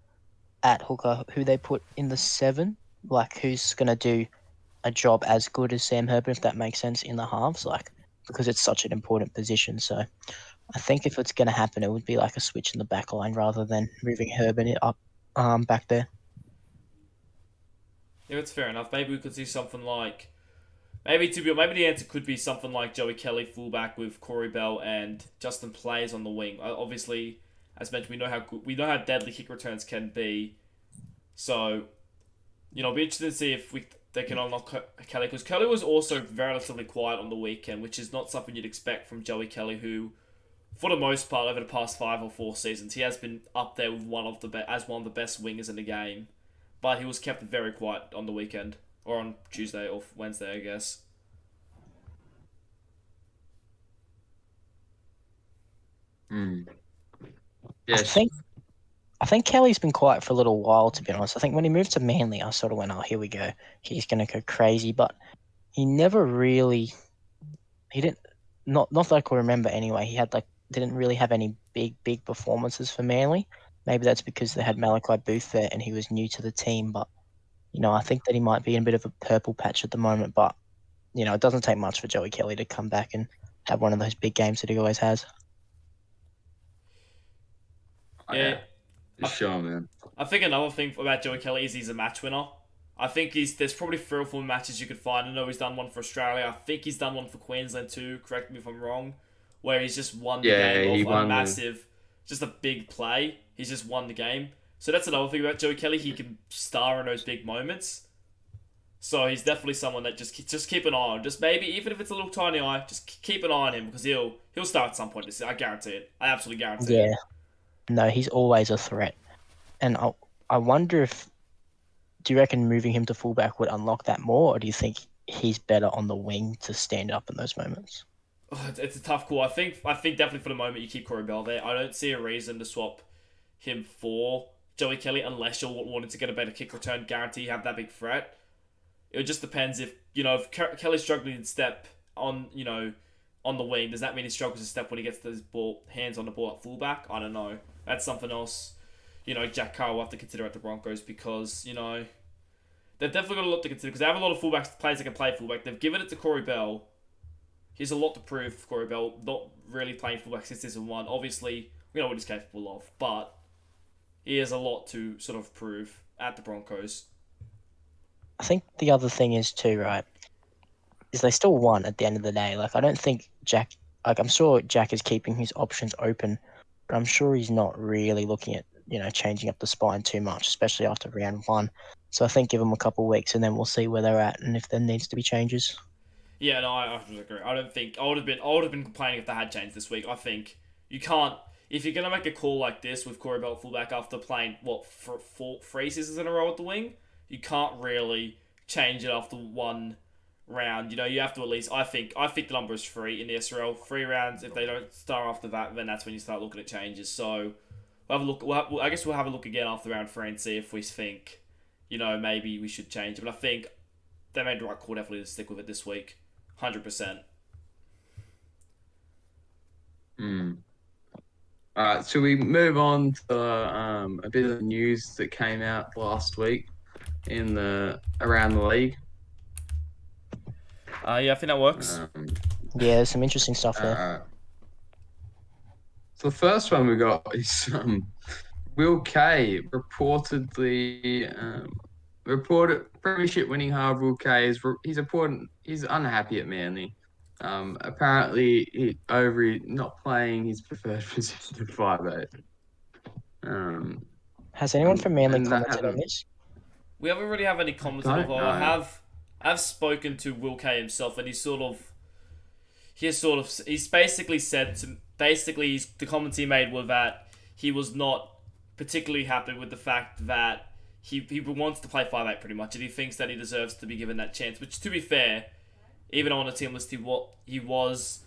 at hooker, who they put in the 7, like who's going to do a job as good as Sam Herban, if that makes sense, in the halves, like, because it's such an important position. So I think if it's going to happen, it would be like a switch in the back line rather than moving Herban up back there. Yeah, that's fair enough. Maybe we could see something like maybe the answer could be something like Joey Kelly fullback with Corey Bell and Justin Players on the wing. Obviously, as mentioned, we know how deadly kick returns can be. So, you know, it'll be interesting to see if they can unlock Kelly, because Kelly was also relatively quiet on the weekend, which is not something you'd expect from Joey Kelly, who, for the most part, over the past 5 or 4 seasons, he has been up there with one of the best wingers in the game. But he was kept very quiet on the weekend, or on Tuesday or Wednesday, I guess. Yes. I think Kelly's been quiet for a little while, to be honest. I think when he moved to Manly, I sort of went, oh, here we go. He's going to go crazy. But he never really... He didn't... Not that I could remember anyway. He had didn't really have any big performances for Manly. Maybe that's because they had Malachi Booth there and he was new to the team. But, you know, I think that he might be in a bit of a purple patch at the moment. But, you know, it doesn't take much for Joey Kelly to come back and have one of those big games that he always has. Yeah. Sure, man. I think another thing about Joey Kelly is he's a match winner. I think there's probably 3 or 4 matches you could find. I know he's done one for Australia. I think he's done one for Queensland too. Correct me if I'm wrong. Where he's just won the game off a massive, just a big play. He's just won the game. So that's another thing about Joey Kelly. He can star in those big moments. So he's definitely someone that just keep an eye on. Just maybe, even if it's a little tiny eye, just keep an eye on him, because he'll start at some point this year. I guarantee it. I absolutely guarantee it. Yeah. No, he's always a threat. And I wonder if... Do you reckon moving him to fullback would unlock that more, or do you think he's better on the wing to stand up in those moments? It's a tough call. I think definitely for the moment you keep Corey Bell there. I don't see a reason to swap him for Joey Kelly unless you're wanting to get a better kick return, guarantee you have that big threat. It just depends if Kelly's struggling to step on, on the wing. Does that mean he struggles to step when he gets his hands on the ball at fullback? I don't know. That's something else. Jack Carr will have to consider at the Broncos, because, they've definitely got a lot to consider, because they have a lot of players that can play fullback. They've given it to Corey Bell. He has a lot to prove for Corey Bell, not really playing fullback since season 1. Obviously, we know what he's capable of, but he has a lot to sort of prove at the Broncos. I think the other thing is too, right, is they still won at the end of the day. I don't think Jack... I'm sure Jack is keeping his options open, but I'm sure he's not really looking at, changing up the spine too much, especially after round 1. So I think give them a couple of weeks and then we'll see where they're at and if there needs to be changes. Yeah, no, I agree. I don't think... I would have been complaining if they had changed this week. I think you can't... If you're going to make a call like this with Corey Bell fullback after playing, for 3 seasons in a row at the wing, you can't really change it after 1 round. You have to at least... I think the number is 3 in the SRL. 3 rounds. If they don't start after that, then that's when you start looking at changes. So we'll have a look. I guess we'll have a look again after round 3 and see if we think, maybe we should change it. But I think they made the right call definitely to stick with it this week. 100%. Alright, so we move on to a bit of the news that came out last week around the league. Yeah, I think that works. Yeah, there's some interesting stuff there. So the first one we got is Will Kay reported premiership winning half. Will Kay he's unhappy at Manly. Apparently not playing his preferred position of 5'8". Has anyone from Manly commented on this? We haven't really have any comments on it. I've spoken to Will Kay himself, and he's basically said the comments he made were that he was not particularly happy with the fact that he wants to play 5'8" pretty much, and he thinks that he deserves to be given that chance. Which, to be fair, even on the team list, he was,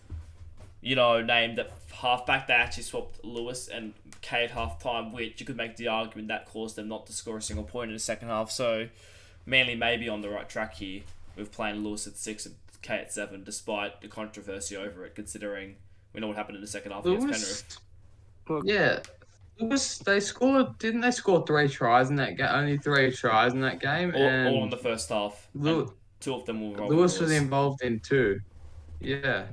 named at halfback. They actually swapped Lewis and K at halftime, which you could make the argument that caused them not to score a single point in the second half. So Manly may be on the right track here with playing Lewis at 6 and K at 7, despite the controversy over it, considering we know what happened in the second half against Penrith. Yeah. Lewis, didn't they score 3 tries in that game? Only 3 tries in that game? All in the first half. And 2 of them were Lewis was involved in 2. Yeah.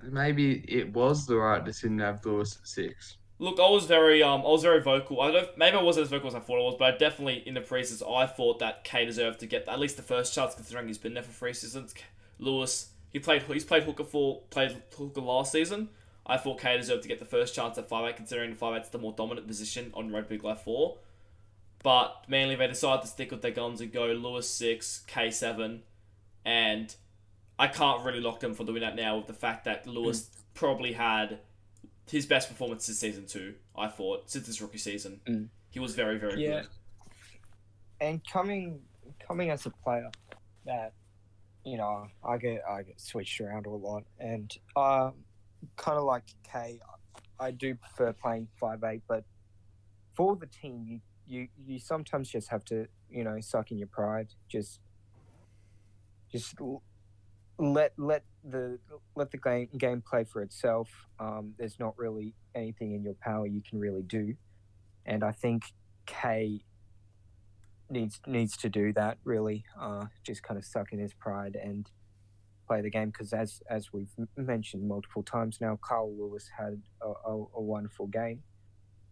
Maybe it was the right decision to have Lewis at 6. Look, I was very vocal. Maybe I wasn't as vocal as I thought I was, but I definitely in the preseason I thought that K deserved to get at least the first chance, considering he's been there for 3 seasons. Lewis, he's played hooker last season. I thought K deserved to get the first chance at 5'8", considering 5'8's the more dominant position on Rugby League Live 4. But Manly, they decided to stick with their guns and go Lewis 6, K 7, and I can't really lock them for doing that now with the fact that Lewis probably had his best performance this season too, I thought, since his rookie season. He was very, very good. And coming as a player that, I get switched around a lot, and kind of like K, I do prefer playing 5'8", but for the team, you sometimes just have to, suck in your pride, just let the game play for itself. There's not really anything in your power you can really do, and I think K needs to do that really. Just kind of suck in his pride and play the game, because as we've mentioned multiple times now, Carl Lewis had a wonderful game,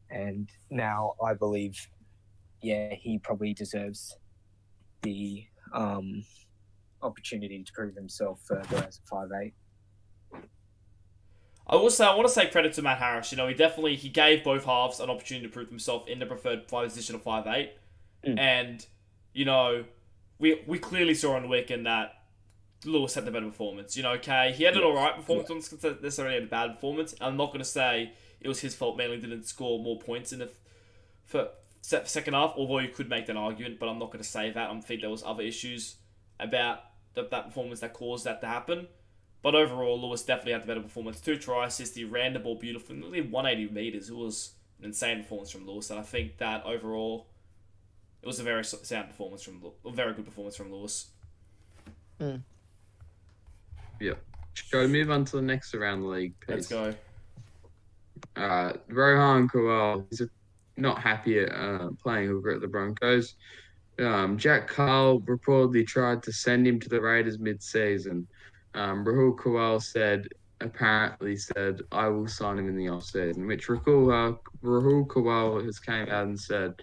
and now I believe, he probably deserves the opportunity to prove himself further as a 5'8". I want to say credit to Matt Harris. He gave both halves an opportunity to prove himself in the preferred position of 5'8", and we clearly saw on the weekend that Lewis had the better performance. He had an alright performance, not necessarily had a bad performance. I'm not going to say it was his fault Manly didn't score more points in the second half, although you could make that argument, but I'm not going to say that. I think there was other issues about that performance that caused that to happen. But overall, Lewis definitely had the better performance. 2 try assists, he ran the ball beautifully, nearly 180 metres. It was an insane performance from Lewis, and I think that overall, it was a very sound performance a very good performance from Lewis. Yeah. Shall we move on to the next around the league piece? Let's go. Rohan Kowal, he's not happy at playing hooker at the Broncos. Jack Carl reportedly tried to send him to the Raiders mid-season. Rahul Kowal apparently said, I will sign him in the off-season, which Rahul Kowal has came out and said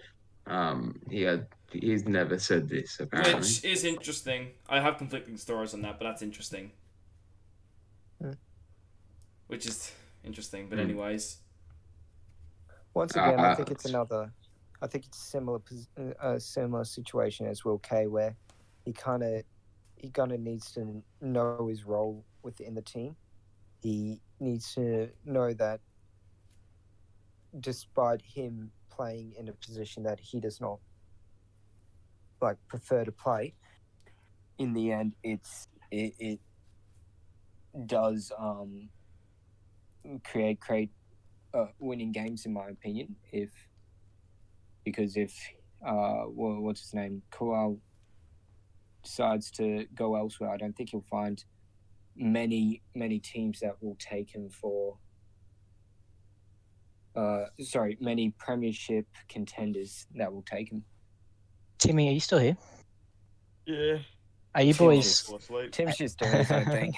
he's never said this, apparently. Which is interesting. I have conflicting stories on that, but that's interesting. Which is interesting, but anyways. Once again, I think it's a similar situation as Will Kay, where he kind of needs to know his role within the team. He needs to know that despite him playing in a position that he does not prefer to play, in the end it does create winning games, in my opinion. Because if what's his name, Kowal decides to go elsewhere, I don't think he'll find many teams that will take him for many premiership contenders that will take him. Timmy, are you still here? Yeah. Are you boys? Tim's just doing his own thing.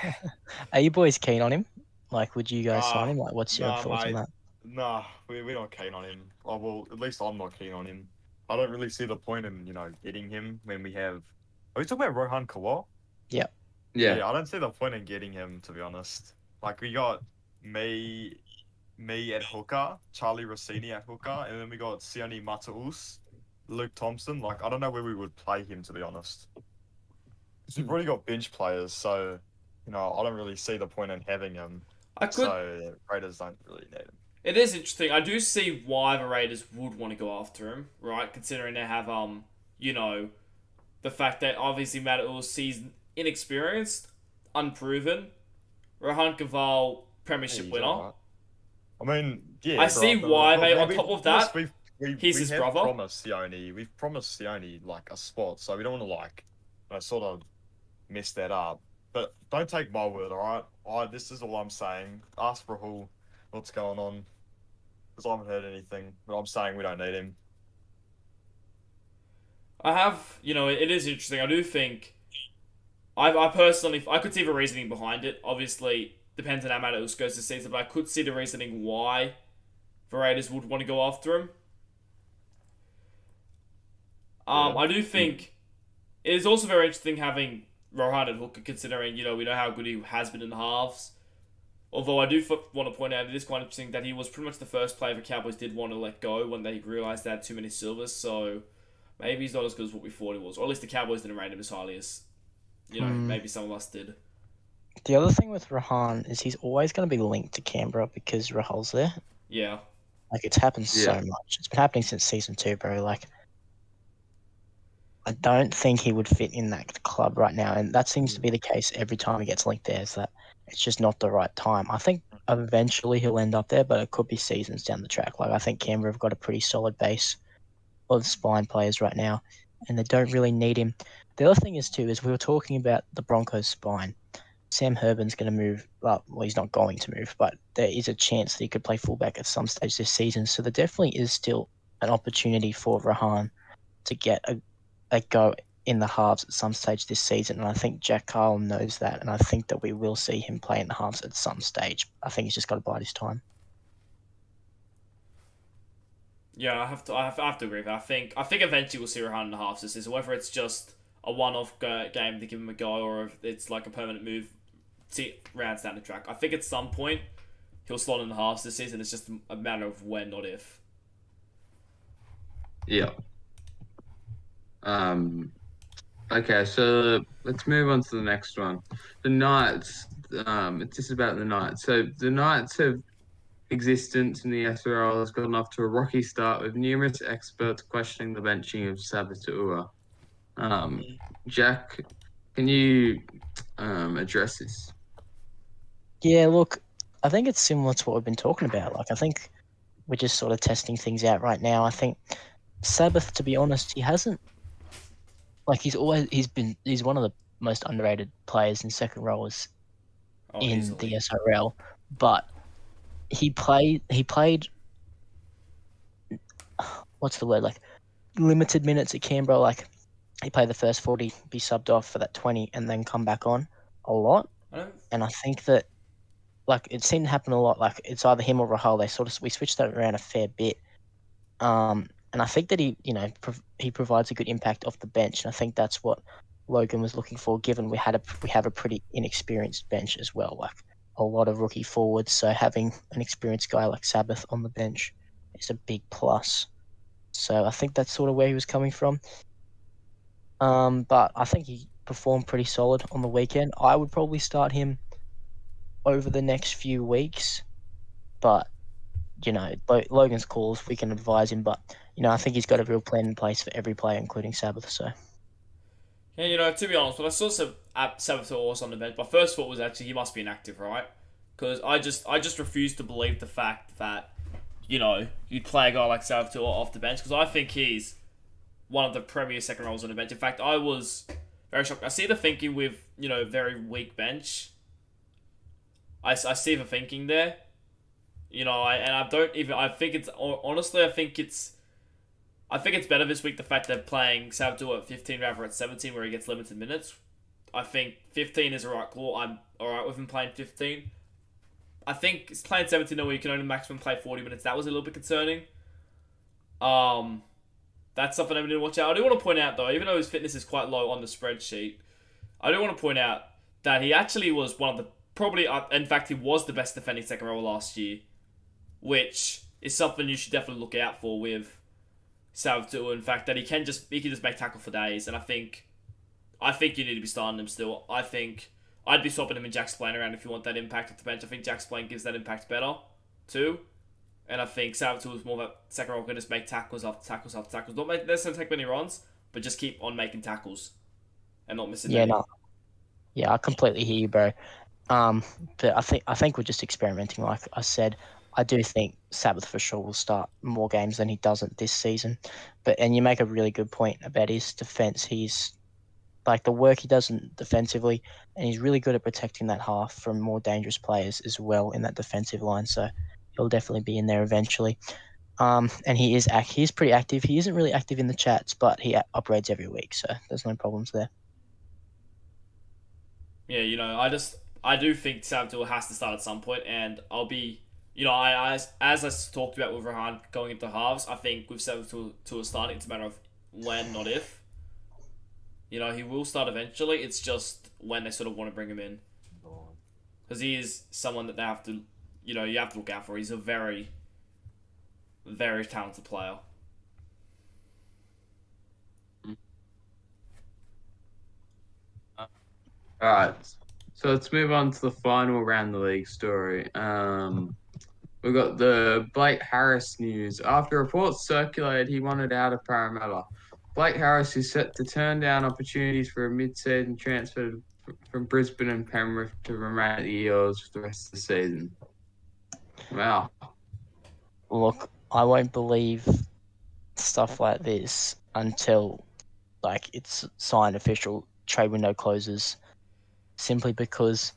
Are you boys keen on him? Would you guys sign him? What's your thoughts on that? Nah, we're not keen on him. Oh, well, at least I'm not keen on him. I don't really see the point in, getting him when we have... Are we talking about Rohan Kowal? Yeah. Yeah, I don't see the point in getting him, to be honest. We got me at hooker, Charlie Rossini at hooker, and then we got Sione Mataus, Luke Thompson. I don't know where we would play him, to be honest. Because we've already got bench players, so, I don't really see the point in having him. So, Raiders don't really need him. It is interesting. I do see why the Raiders would want to go after him, right? Considering they have, the fact that obviously Matt Uls, he's inexperienced, unproven, Rohan Kaval, Premiership He's winner. alright. I mean, yeah. I see why, but mate. On we've top of promised- that, we he's his have brother. We've promised Sione like a spot, so we don't want to sort of mess that up. But don't take my word, alright? This is all I'm saying. Ask Rahul what's going on, because I haven't heard anything. But I'm saying we don't need him. I have, it is interesting. I do think, I personally, I could see the reasoning behind it. Obviously, depends on how Matt goes this season, but I could see the reasoning why the Raiders would want to go after him. Yeah. I do think it is also very interesting having Rohan at hooker, considering, we know how good he has been in the halves. Although I do want to point out, it is quite interesting that he was pretty much the first player the Cowboys did want to let go when they realised they had too many silvers, so maybe he's not as good as what we thought he was. Or at least the Cowboys didn't rate him as highly as, maybe some of us did. The other thing with Rohan is he's always going to be linked to Canberra because Rahul's there. Yeah. Like, it's happened so much. It's been happening since season 2, bro. Like, I don't think he would fit in that club right now, and that seems to be the case every time he gets linked there, is that it's just not the right time. I think eventually he'll end up there, but it could be seasons down the track. Like, I think Canberra have got a pretty solid base of spine players right now, and they don't really need him. The other thing is, too, is we were talking about the Broncos' spine. Sam Herben's going to move. Well, he's not going to move, but there is a chance that he could play fullback at some stage this season. So there definitely is still an opportunity for Rohan to get a go in the halves at some stage this season. And I think Jack Carl knows that, and I think that we will see him play in the halves at some stage. I think he's just got to bide his time. Yeah, I have to agree with that. I think eventually we'll see Rohan in the halves this season, whether it's just a one-off game to give him a go, or if it's like a permanent move, see rounds down the track. I think at some point he'll slot in the halves this season. It's just a matter of when, not if. Yeah. Okay, so let's move on to the next one. The Knights. It's just about the Knights. So the Knights have existence in the SRL has gotten off to a rocky start, with numerous experts questioning the benching of Sabatua. Jack, can you address this? Yeah, look, I think it's similar to what we've been talking about. Like, I think we're just sort of testing things out right now. I think Sabbath, to be honest, he hasn't. Like, he's one of the most underrated players in second rowers in Easily. the SRL, but he played. What's the word? Like, limited minutes at Canberra. Like, he played the first 40, be subbed off for that 20, and then come back on a lot. And I think that, like, it seemed to happen a lot. Like, it's either him or Rahul. We switched that around a fair bit. And I think that he provides a good impact off the bench, and I think that's what Logan was looking for. Given we have a pretty inexperienced bench as well, like a lot of rookie forwards. So having an experienced guy like Sabbath on the bench is a big plus. So I think that's sort of where he was coming from. But I think he performed pretty solid on the weekend. I would probably start him over the next few weeks, but Logan's calls, we can advise him, but I think he's got a real plan in place for every player, including Sabbath. So yeah, to be honest, when I saw Sabbath was on the bench, my first thought was actually he must be inactive, right? Because I just refuse to believe the fact that you'd play a guy like Sabbath off the bench, because I think he's one of the premier second rows on the bench. In fact, I was very shocked. I see the thinking with very weak bench. I see the thinking there. I think it's better this week, the fact they're playing Sabtu at 15 rather at 17, where he gets limited minutes. I think 15 is a right call. I'm alright with him playing 15. I think it's playing 17 where you can only maximum play 40 minutes. That was a little bit concerning. That's something I need to watch out. I do want to point out, though, even though his fitness is quite low on the spreadsheet, I do want to point out that he actually was one of the in fact, he was the best defending second rower last year, which is something you should definitely look out for with Savtu. In fact, that he can just make tackle for days, and I think you need to be starting him still. I think I'd be swapping him in Jack Splain around if you want that impact off the bench. I think Jack Splain gives that impact better too, and I think Savtu is more that second rower, can just make tackles after tackles after tackles. Not necessarily take many runs, but just keep on making tackles and not missing. Yeah, I completely hear you, bro. But I think we're just experimenting. Like I said, I do think Sabbath for sure will start more games than he doesn't this season. And you make a really good point about his defense. He's like the work he does defensively, and he's really good at protecting that half from more dangerous players as well in that defensive line. So he'll definitely be in there eventually. And he's pretty active. He isn't really active in the chats, but he upgrades every week, so there's no problems there. Yeah, I do think Sabadell has to start at some point, and I'll be, as I talked about with Rahan going into halves, I think with Sabadell starting, it's a matter of when, not if. He will start eventually. It's just when they sort of want to bring him in, because he is someone that they have to, you have to look out for. He's a very, very talented player. All right, so let's move on to the final round of the league story. We've got the Blake Harris news. After reports circulated he wanted out of Parramatta, Blake Harris is set to turn down opportunities for a mid-season transfer from Brisbane and Penrith to remain at the Eels for the rest of the season. Wow. Look, I won't believe stuff like this until it's signed official, trade window closes, simply because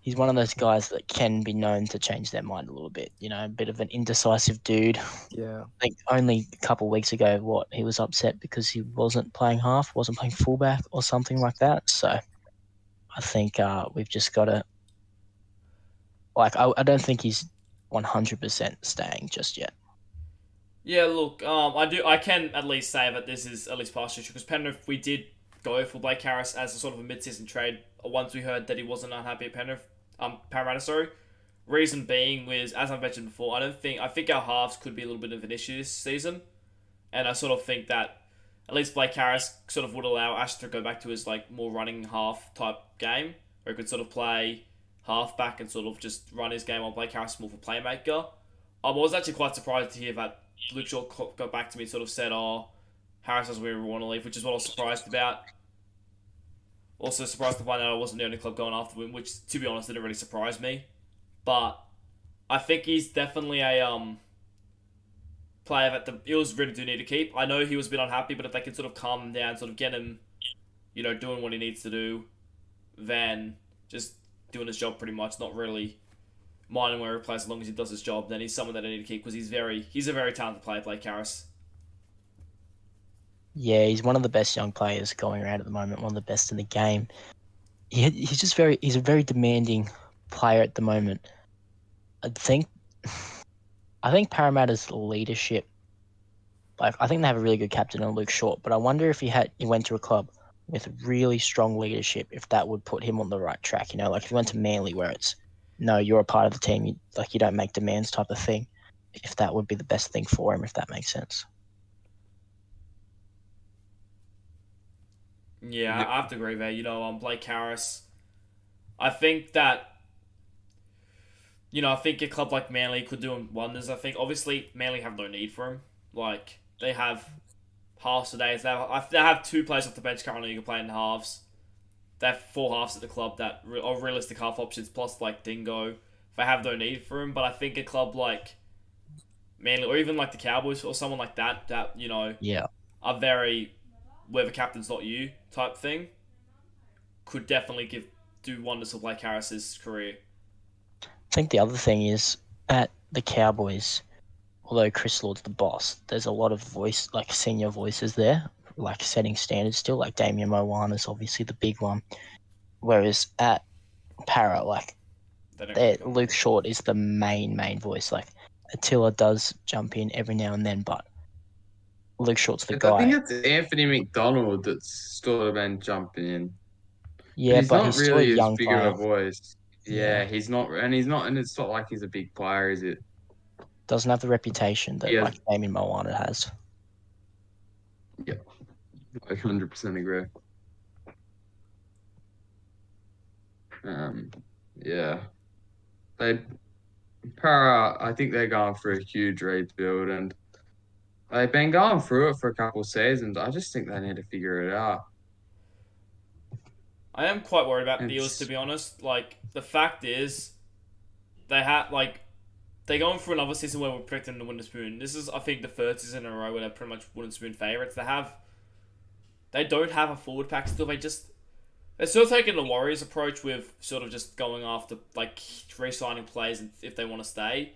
he's one of those guys that can be known to change their mind a little bit. A bit of an indecisive dude. Yeah. I think only a couple of weeks ago, he was upset because he wasn't playing half, wasn't playing fullback or something like that. So I think we've just got to, I don't think he's 100% staying just yet. Yeah, look, I can at least say that this is at least partially true, because Penrith, we did go for Blake Harris as a sort of a mid-season trade once we heard that he wasn't unhappy at Parramatta, sorry. Reason being was, as I mentioned before, I think our halves could be a little bit of an issue this season, and I sort of think that at least Blake Harris sort of would allow Ash to go back to his more running half type game, where he could sort of play half back and sort of just run his game on Blake Harris more for playmaker. I was actually quite surprised to hear that Luke Shaw got back to me and sort of said, Harris doesn't really want to leave, which is what I was surprised about. Also surprised to find out I wasn't the only club going after him, which, to be honest, didn't really surprise me. But I think he's definitely a player that the Eels really do need to keep. I know he was a bit unhappy, but if they can sort of calm him down, sort of get him, doing what he needs to do, then just doing his job pretty much, not really minding where he plays as long as he does his job, then he's someone that I need to keep, because he's a very talented player, Blake Harris. Yeah, he's one of the best young players going around at the moment, one of the best in the game. He's a very demanding player at the moment. I think Parramatta's leadership, I think they have a really good captain in Luke Short, but I wonder if he went to a club with really strong leadership, if that would put him on the right track. If he went to Manly, where it's, no, you're a part of the team, you don't make demands type of thing, if that would be the best thing for him, if that makes sense. Yeah, I have to agree there. Blake Harris, I think that, I think a club like Manly could do him wonders. I think, obviously, Manly have no need for him. They have halves today. They have two players off the bench currently who can play in halves. They have four halves at the club that are realistic half options, plus, Dingo. They have no need for him, but I think a club like Manly, or even the Cowboys, or someone like that, Yeah. are very, where the captain's not you type thing, could definitely do wonders for Blake Harris's career. I think the other thing is, at the Cowboys, although Chris Lord's the boss, there's a lot of senior voices there, setting standards still, Damien Moana's obviously the big one. Whereas at Para, Luke Short is the main voice. Attila does jump in every now and then, but Luke Short's the guy. I think it's Anthony McDonald that's sort of been jumping in. Yeah, but he's not still really a young as big player. of a voice. Yeah, he's not, and it's not like he's a big player, is it? Doesn't have the reputation that Damien Moana has. Yeah, I 100% agree. Yeah, I think they're going for a huge rebuild, and they've been going through it for a couple of seasons. I just think they need to figure it out. I am quite worried about the Eels, It's- to be honest. Like, the fact is, they had, like, they're going through another season where we're predicting them to win the spoon. This is, I think, the third season in a row where they're pretty much wooden spoon favourites. They don't have a forward pack still. They're still taking the Warriors approach with sort of just going after, like, re-signing players if they want to stay.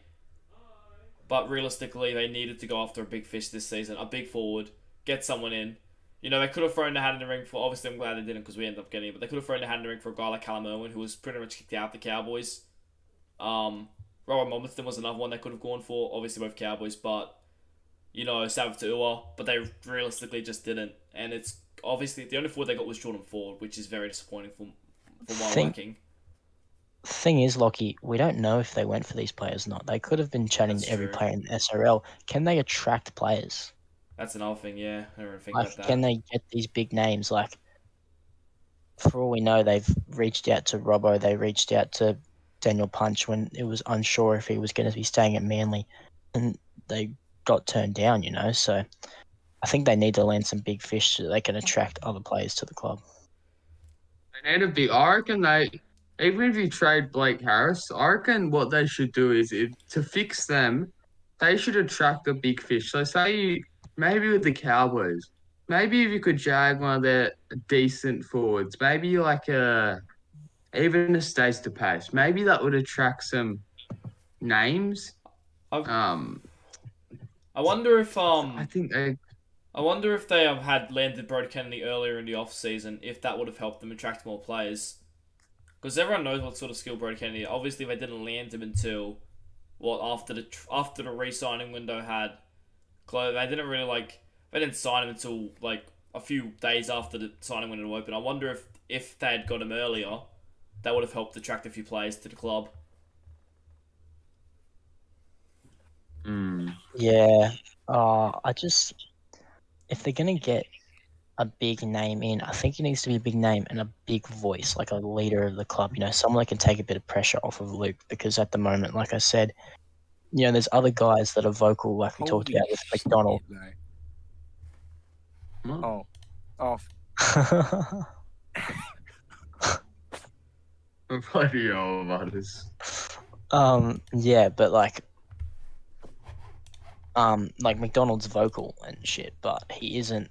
But realistically, they needed to go after a big fish this season, a big forward, get someone in. You know, they could have thrown the hat in the ring for, obviously I'm glad they didn't because we ended up getting it, but they could have thrown the hat in the ring for a guy like Callum Irwin, who was pretty much kicked out of the Cowboys. Robert Momothan was another one they could have gone for, obviously both Cowboys, but, you know, Savith to Ua, but they realistically just didn't. And it's obviously, the only forward they got was Jordan Ford, which is very disappointing for my liking. Thing is, Lockie, we don't know if they went for these players or not. They could have been chatting That's to every true. player in SRL. Can they attract players? That's another thing, yeah. I never think Like, about that. can they get these big names? Like, for all we know, they've reached out to Robbo. They reached out to Daniel Punch when it was unsure if he was going to be staying at Manly, and they got turned down. You know, so I think they need to land some big fish so they can attract other players to the club. They need a big. I reckon even if you trade Blake Harris, I reckon what they should do is to fix them, they should attract a big fish. So maybe with the Cowboys, maybe if you could jag one of their decent forwards, maybe like even a Stace to Pace, maybe that would attract some names. I've- Um, I wonder if I think they have had landed Brody Kennedy earlier in the off season, if that would have helped them attract more players. Because everyone knows what sort of skill Brody Kennedy. Obviously, they didn't land him until after the re-signing window had closed. They didn't sign him until like a few days after the signing window opened. I wonder if they had got him earlier, that would have helped attract a few players to the club. Yeah. If they're gonna get a big name in, I think it needs to be a big name and a big voice, like a leader of the club. You know, someone that can take a bit of pressure off of Luke, because at the moment, like I said, you know, there's other guys that are vocal, like we talked about with McDonald. Oh, off. bloody hell about this. Yeah, but like McDonald's vocal and shit, but he doesn't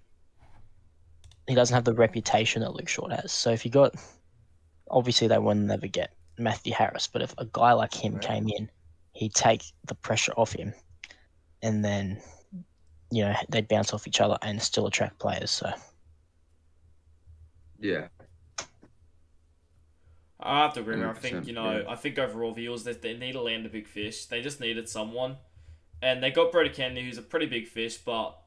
have the reputation that Luke Short has. So if you got, obviously they will never get Matthew Harris, but if a guy like him came in, he'd take the pressure off him, and then, you know, they'd bounce off each other and still attract players. So Yeah. I have to agree. I think 100%, I think overall the Eels, they need to land a big fish. They just needed someone, and they got Brody Kennedy, who's a pretty big fish, but,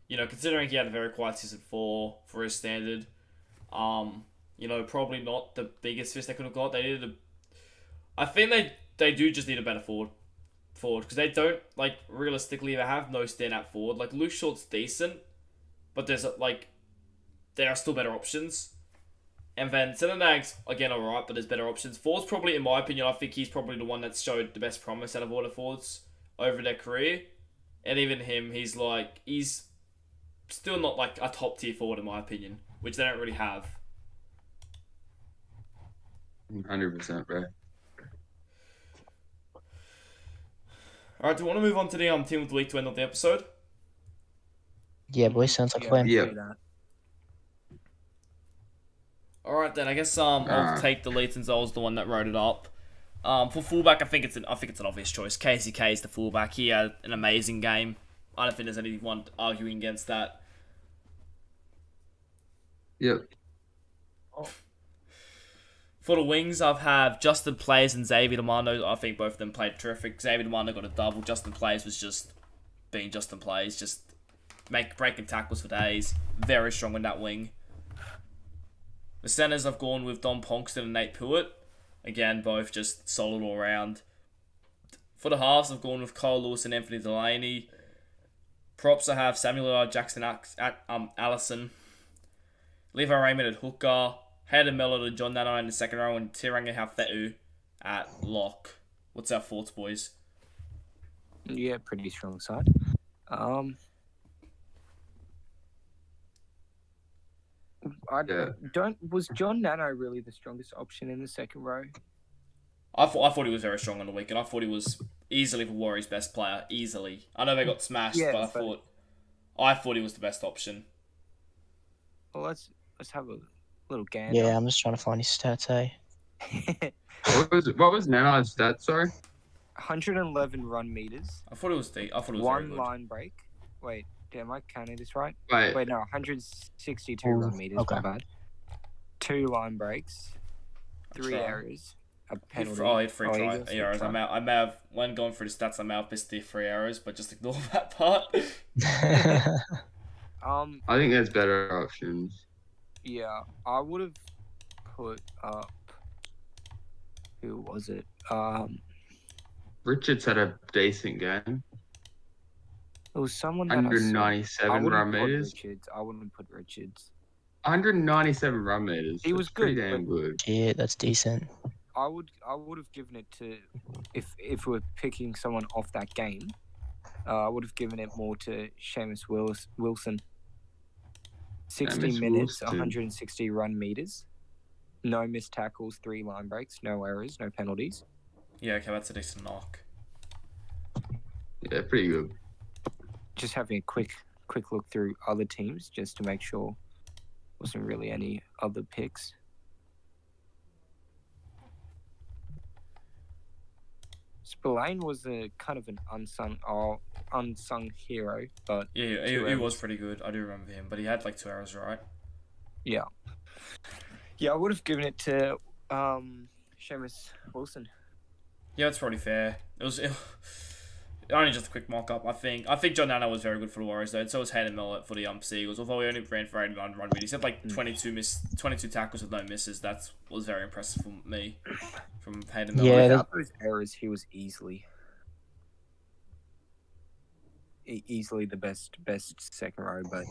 you know, considering he had a very quiet season for his standard, you know, probably not the biggest fish they could have got. They needed I think they do just need a better forward, because they don't, like, realistically, they have no standout forward. Like, Luke Short's decent, but there are still better options. And then Centenag's, again, alright, but there's better options. Ford's probably, in my opinion, I think he's probably the one that's showed the best promise out of all the forwards over their career. And even him, he's still not like a top tier forward, in my opinion, which they don't really have. 100%, bro. Alright, do you want to move on to the team of the week to end of the episode? yeah, boys, sounds like a plan. Yeah. Do that. Alright then, I guess I'll take the lead since I was the one that wrote it up. For fullback, I think it's an obvious choice. KCK is the fullback. He had an amazing game. I don't think there's anyone arguing against that. Yep. For the wings, I have Justin Players and Xavier Demando. I think both of them played terrific. Xavier Demando got a double. Justin Players was just being Justin Players, just breaking tackles for days. Very strong in that wing. The centers, I've gone with Don Ponkston and Nate Pruitt. Again, both just solid all round. For the halves, I've gone with Kyle Lewis and Anthony Delaney. Props, I have Samuel L. Jackson at Allison. Levi Raymond at hooker. Hayden Miller to John Nano in the second row. And Tiranga Hafetu at lock. What's our thoughts, boys? Yeah, pretty strong side. Yeah. Was John Nano really the strongest option in the second row? I thought he was very strong on the weekend. I thought he was easily the Warriors' best player. Easily. I know they got smashed, Yeah, but but- I thought he was the best option. Well, let's have a little gander. Yeah, I'm just trying to find his stats. What was Nanai's stats? Sorry. 111 run meters, I thought it was very one good. line break. Wait, am I counting this right? Wait. Wait, no, 162 Ooh, run meters. okay. My bad. 2 line breaks, 3 try. errors, a penalty. He had free Oh, try Eagles free errors. try. I may have, when going through the stats, I may have missed the 3 errors, but just ignore that part. I think there's better options. Yeah, I would have put up. Who was it? Richards had a decent game. It was someone that I saw. 197 I run wouldn't put meters. Richards. I wouldn't put Richards. 197 run meters. He was That's pretty good, damn but- good. Yeah, that's decent. I would have given it to if we're picking someone off that game. I would have given it more to Seamus Wilson. 60 Seamus minutes, Wilson. 160 run meters, no missed tackles, 3 line breaks, no errors, no penalties. Yeah, okay, that's a decent knock. Yeah, pretty good. Just having a quick look through other teams just to make sure wasn't really any other picks. Spillane was a kind of an unsung hero, but Yeah, Two he was errors. pretty good. I do remember him, but he had like 2 errors, right? yeah, I would have given it to Seamus Wilson. Yeah, that's probably fair. Only just a quick mock-up. I think John Nana was very good for the Warriors, though, and so was Hayden Millett for the Seagulls. Although he only ran for 81 run meters, he had like 22 tackles with no misses. That was very impressive for me from Hayden Millett. Yeah, Without those errors, he was easily the best second row. But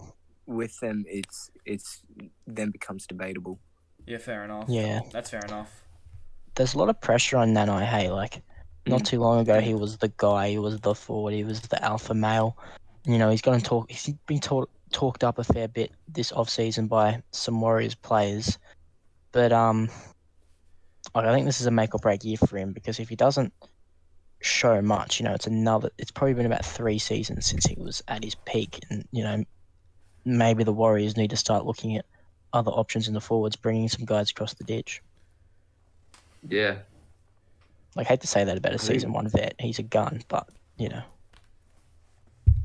with them, it's then becomes debatable. Yeah, fair enough. Yeah. That's fair enough. There's a lot of pressure on Nanai. Hey, like not too long ago, he was the guy. He was the forward. He was the alpha male. You know, he's been talked up a fair bit this off season by some Warriors players. But I think this is a make or break year for him, because if he doesn't show much, you know, it's probably been about 3 seasons since he was at his peak, and you know, maybe the Warriors need to start looking at other options in the forwards, bringing some guys across the ditch. Yeah. Like, I hate to say that about a I think- season 1 vet. He's a gun, but you know.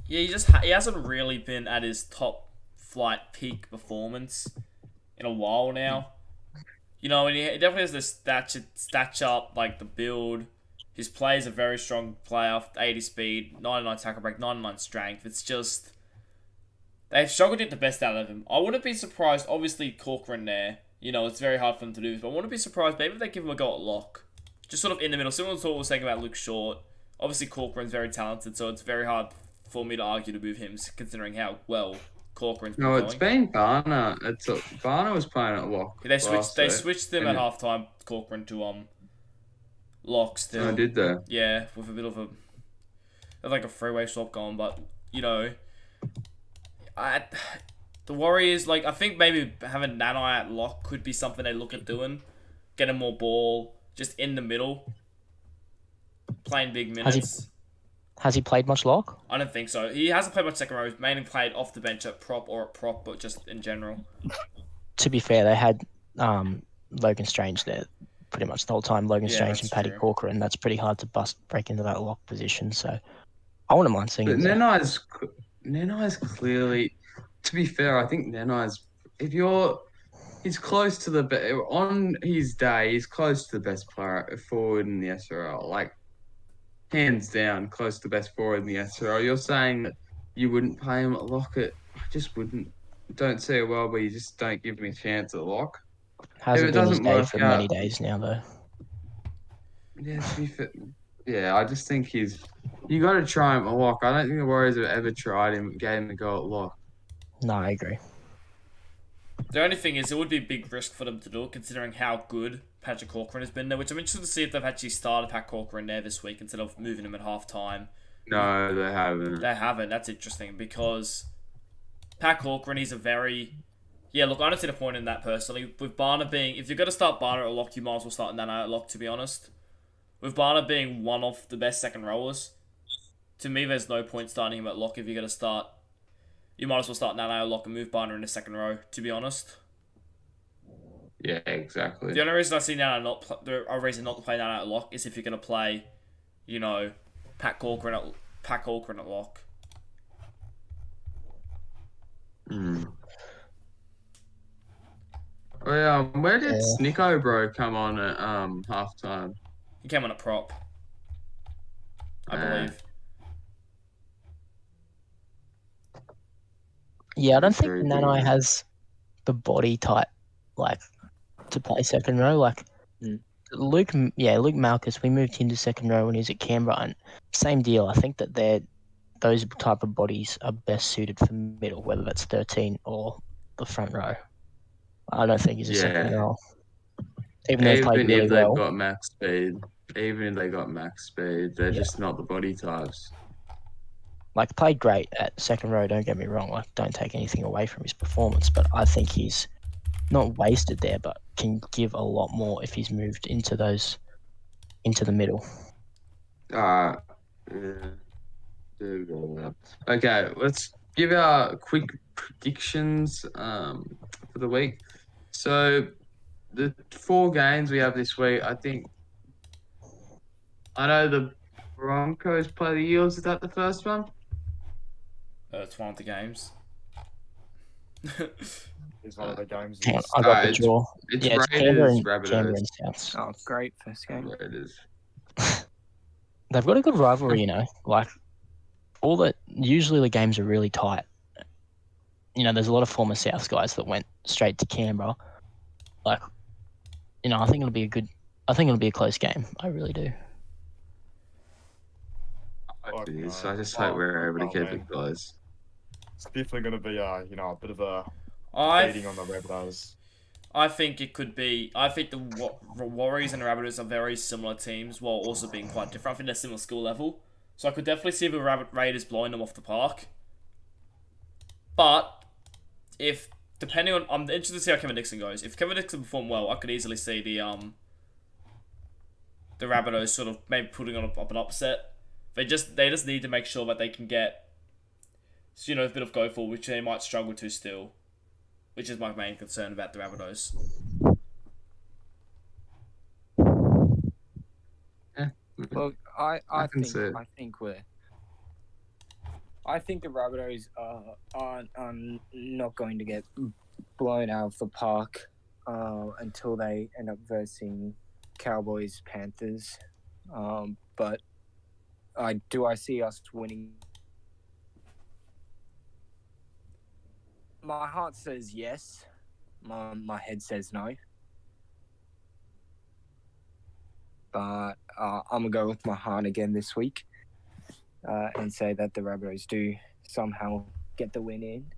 Yeah, he hasn't really been at his top flight peak performance in a while now. You know, and he definitely has the stature, like the build. His play is a very strong player, 80 speed, 99 tackle break, 99 strength. It's just they've struggled to get the best out of him. I wouldn't be surprised. Obviously, Corcoran there. You know, it's very hard for them to do this, but I wouldn't be surprised maybe if they give him a go at lock. Just sort of in the middle. Similar to what we were saying about Luke Short. Obviously, Corcoran's very talented, so it's very hard for me to argue to move him, considering how well Corcoran's been No, going. it's been Barner. Barner was playing at lock. They switched last week. them at halftime, Corcoran to lock still. I did that. Yeah, with a bit of like a freeway swap going, but you know, the Warriors, like, I think maybe having Nanai at lock could be something they look at doing, getting more ball just in the middle, playing big minutes. Has he played much lock? I don't think so. He hasn't played much second row. He's mainly played off the bench at prop, but just in general. To be fair, they had Logan Strange there pretty much the whole time. Logan Yeah, Strange and that's Paddy true. Corcoran. That's pretty hard to break into that lock position. So I wouldn't mind seeing But him there. Nenai's clearly, to be fair, I think Nenai's, he's close to on his day, he's close to the best player forward in the SRL. Like, hands down, close to the best forward in the SRL. You're saying that you wouldn't pay him at lock I just wouldn't. Don't see a world where you just don't give me a chance at lock. Hasn't it been his doesn't day work for many out- days now, though. Yeah, to be fair, yeah, I just think you got to try him at lock. I don't think the Warriors have ever tried him, gave him a go at lock. No, I agree. The only thing is, it would be a big risk for them to do it, considering how good Patrick Corcoran has been there, which I'm interested to see if they've actually started Pat Corcoran there this week instead of moving him at halftime. No, they haven't. They haven't. That's interesting because Pat Corcoran, he's Yeah, look, I don't see the point in that personally. With Barner being, if you're going to start Barner at lock, you might as well start Nano at lock, to be honest. With Barner being one of the best second rowers, to me, there's no point starting him at lock if you're going to start. You might as well start Nano at lock and move Barner in the second row, to be honest. Yeah, exactly. The only reason I see Nano the reason not to play Nano at lock is if you're going to play, you know, Pat Corcoran at lock. Where did Snicko bro come on at halftime? He came on at prop, I believe. Yeah, I don't think Nano has the body type, like, to play second row. Like, Luke Malkus, we moved him to second row when he was at Canberra, and same deal. I think that those type of bodies are best suited for middle, whether that's 13 or the front row. I don't think he's a second row. Even though he played really well. Got max speed, they're just not the body types. Like, played great at second row, don't get me wrong. Like, don't take anything away from his performance, but I think he's not wasted there, but can give a lot more if he's moved into the middle. Yeah. Okay, let's give our quick predictions for the week. So the 4 games we have this week, I know the Broncos play the Eels. Is that the first one? It's one of the games. It's one of the games. I got the draw. It's Raiders, Rabbitohs. Canberra and Souths. Oh, great first game. Raiders. They've got a good rivalry, you know. Like, usually the games are really tight. You know, there's a lot of former South guys that went straight to Canberra. Like, you know, I think it'll be a close game. I really do. I just hope we're able to keep it close. It's definitely going to be a bit of a beating on the Rabbitohs. I think it could be. I think the Warriors and the Rabbitohs are very similar teams, while also being quite different. I think they're similar skill level, so I could definitely see the Raiders blowing them off the park. But I'm interested to see how Kevin Dixon goes. If Kevin Dixon perform well, I could easily see the Rabbitohs sort of maybe putting on up an upset. They just need to make sure that they can get, a bit of go for, which they might struggle to still, which is my main concern about the Rabbitohs. Look, I think the Rabbitohs are not going to get blown out of the park until they end up versing Cowboys, Panthers. But I see us winning. My heart says yes. My head says no. But I'm going to go with my heart again this week and say that the Rabbitohs do somehow get the win in.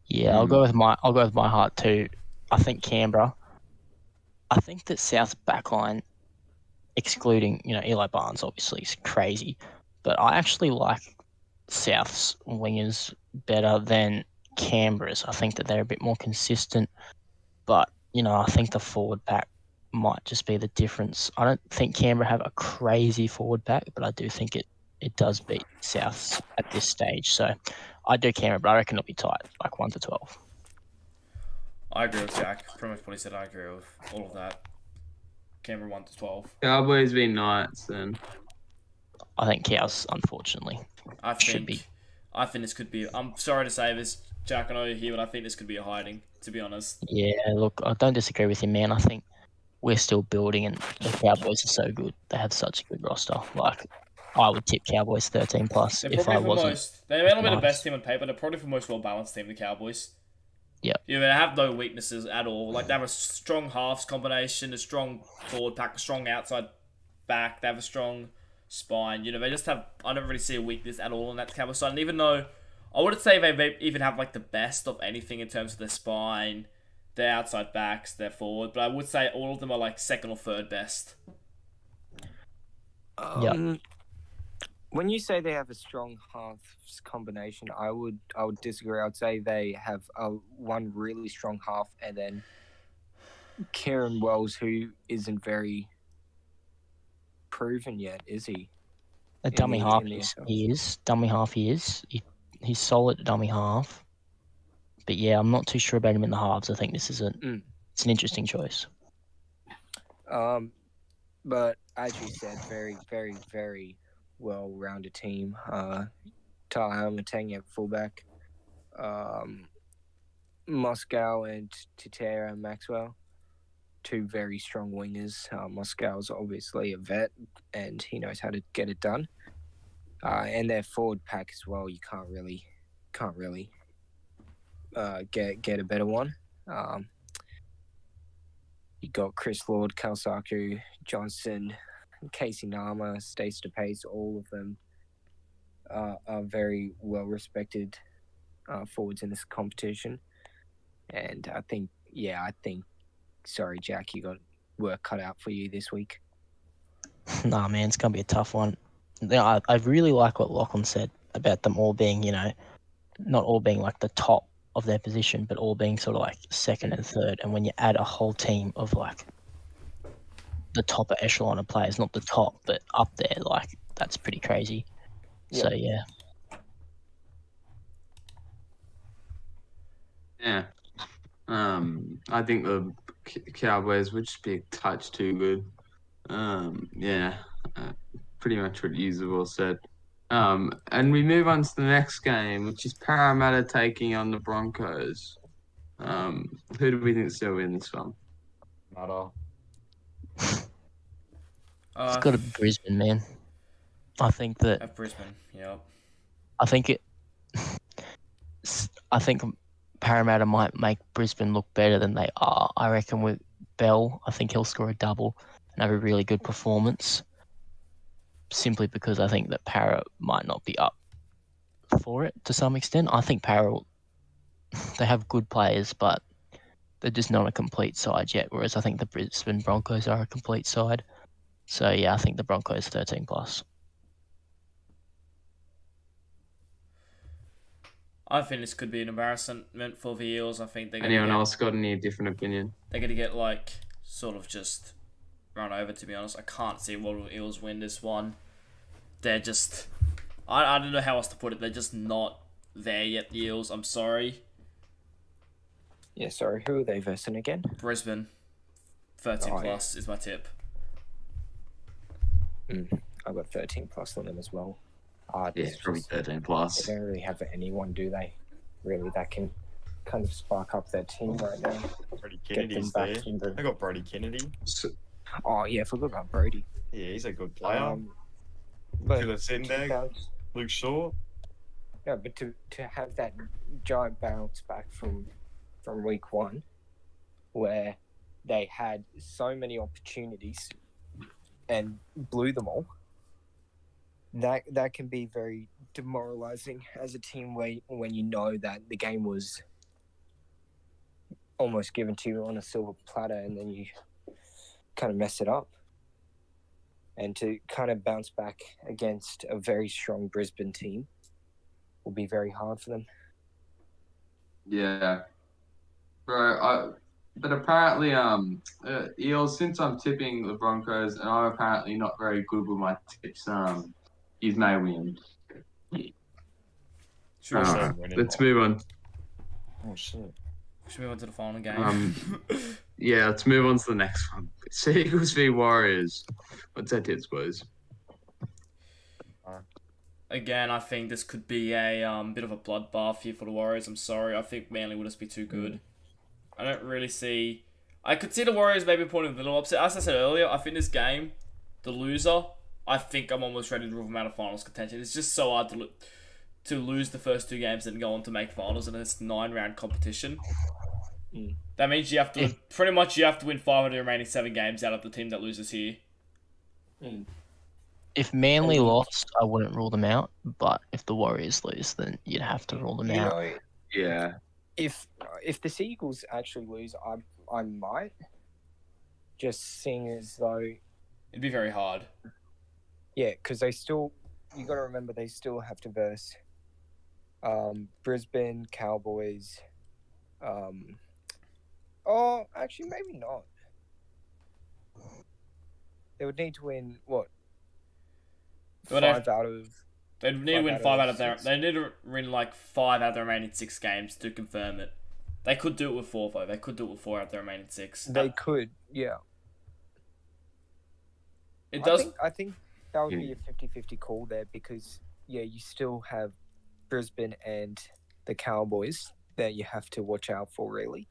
Yeah, I'll go with my heart too. I think Canberra. I think that South's backline, excluding Eli Barnes, obviously is crazy, but I actually like South's wingers better than Canberra's. I think that they're a bit more consistent, but I think the forward pack might just be the difference. I don't think Canberra have a crazy forward pack, but I do think it does beat South's at this stage. So I do Canberra, but I reckon it'll be tight, like 1-12. I agree with Jack. Pretty much what he said. I agree with all of that. Canberra 1-12. Cowboys v Knights then. I think Cows, unfortunately, should be. I think this could be. I'm sorry to say this, Jack. I know you're here, but I think this could be a hiding. To be honest. Yeah, look, I don't disagree with you, man. I think we're still building, and the Cowboys are so good. They have such a good roster. Like, I would tip Cowboys 13+ if I wasn't. They may not be the best team on paper. They're probably the most well balanced team. The Cowboys. Yep. Yeah, they have no weaknesses at all. Like, they have a strong halves combination, a strong forward pack, a strong outside back. They have a strong spine. They just have. I don't really see a weakness at all on that Cowboys side. And even though I wouldn't say they even have like the best of anything in terms of their spine, their outside backs, their forward, but I would say all of them are like second or third best. Yeah. When you say they have a strong halves combination, I would disagree. I would say they have one really strong half, and then Kieran Wells, who isn't very proven yet, is he? A In dummy the- half, in the he is. Dummy half, he is. He's solid at dummy half. But yeah, I'm not too sure about him in the halves. I think this is it's an interesting choice. But as you said, very, very, very well-rounded team. Tyler Mateng at fullback, Moscow and Titera Maxwell, two very strong wingers. Moscow's obviously a vet and he knows how to get it done. And their forward pack as well. You can't really get a better one. You got Chris Lord, Kalsaku, Johnson, Casey Nama, Stace DePace. All of them are very well respected forwards in this competition. And I think, sorry, Jack, you got work cut out for you this week. Nah, man, it's gonna be a tough one. I really like what Lachlan said about them all being, not all being like the top of their position, but all being sort of like second and third. And when you add a whole team of like the top echelon of players, not the top, but up there, like that's pretty crazy. Yep. So yeah. Yeah. I think the Cowboys would just be a touch too good. Pretty much what Usable said. And we move on to the next game, which is Parramatta taking on the Broncos. Who do we think is going to win this one? Matter. It's got to be Brisbane, man. I think that. At Brisbane, yeah. I think Parramatta might make Brisbane look better than they are. I reckon with Bell, I think he'll score a double and have a really good performance. Simply because I think that Parra might not be up for it to some extent. I think Parra, they have good players, but they're just not a complete side yet. Whereas I think the Brisbane Broncos are a complete side. So yeah, I think the Broncos 13+. I think this could be an embarrassment for the Eels. I think they're going Anyone else got any different opinion? They're going to get like sort of just run over. To be honest, I can't see what will Eels win this one. They're just, I don't know how else to put it. They're just not there yet. The Eels. I'm sorry. Yeah, sorry. Who are they versing again? Brisbane, 13+ is my tip. I've got 13+ on them as well. Yeah, it's probably 13+. They don't really have anyone, do they? Really, that can kind of spark up their team right now. Brody Kennedy's there. They got Brody Kennedy. Oh yeah, I forgot about Brody. Yeah, he's a good player. But Could have seen there. Luke Shaw. No, but to have that giant bounce back from week one, where they had so many opportunities and blew them all, that can be very demoralizing as a team when you know that the game was almost given to you on a silver platter and then you kind of mess it up. And to kind of bounce back against a very strong Brisbane team will be very hard for them. Yeah. Bro, but apparently, Eels, since I'm tipping the Broncos and I'm apparently not very good with my tips, he's may win. Sure. Let's move on. Oh, shit. Should we move on to the final game? Yeah, let's move on to the next one. Seagulls v Warriors. What's that tips, boys? Again, I think this could be a bit of a bloodbath here for the Warriors. I'm sorry. I think Manly would just be too good. I don't really see... I could see the Warriors maybe putting a little upset. As I said earlier, I think this game, the loser, I think I'm almost ready to rule them out of finals contention. It's just so hard to lose the first two games and go on to make finals in this 9-round competition. That means you have to you have to win 5 of the remaining 7 games out of the team that loses here. If Manly lost, I wouldn't rule them out. But if the Warriors lose, then you'd have to rule them out. Yeah. If the Seagulls actually lose, I might. Just seeing as though It'd be very hard. Yeah, because they still you got to remember they still have to verse Brisbane, Cowboys. Oh, actually, maybe not. They would need to win what? They would 5 out of. They need to win 5 out of their. They need to win like 5 out of the remaining 6 games to confirm it. They could do it with 4 though. They could do it with 4 out of the remaining 6. They could, yeah. It does. I think that would be a 50-50 call there because you still have Brisbane and the Cowboys that you have to watch out for really.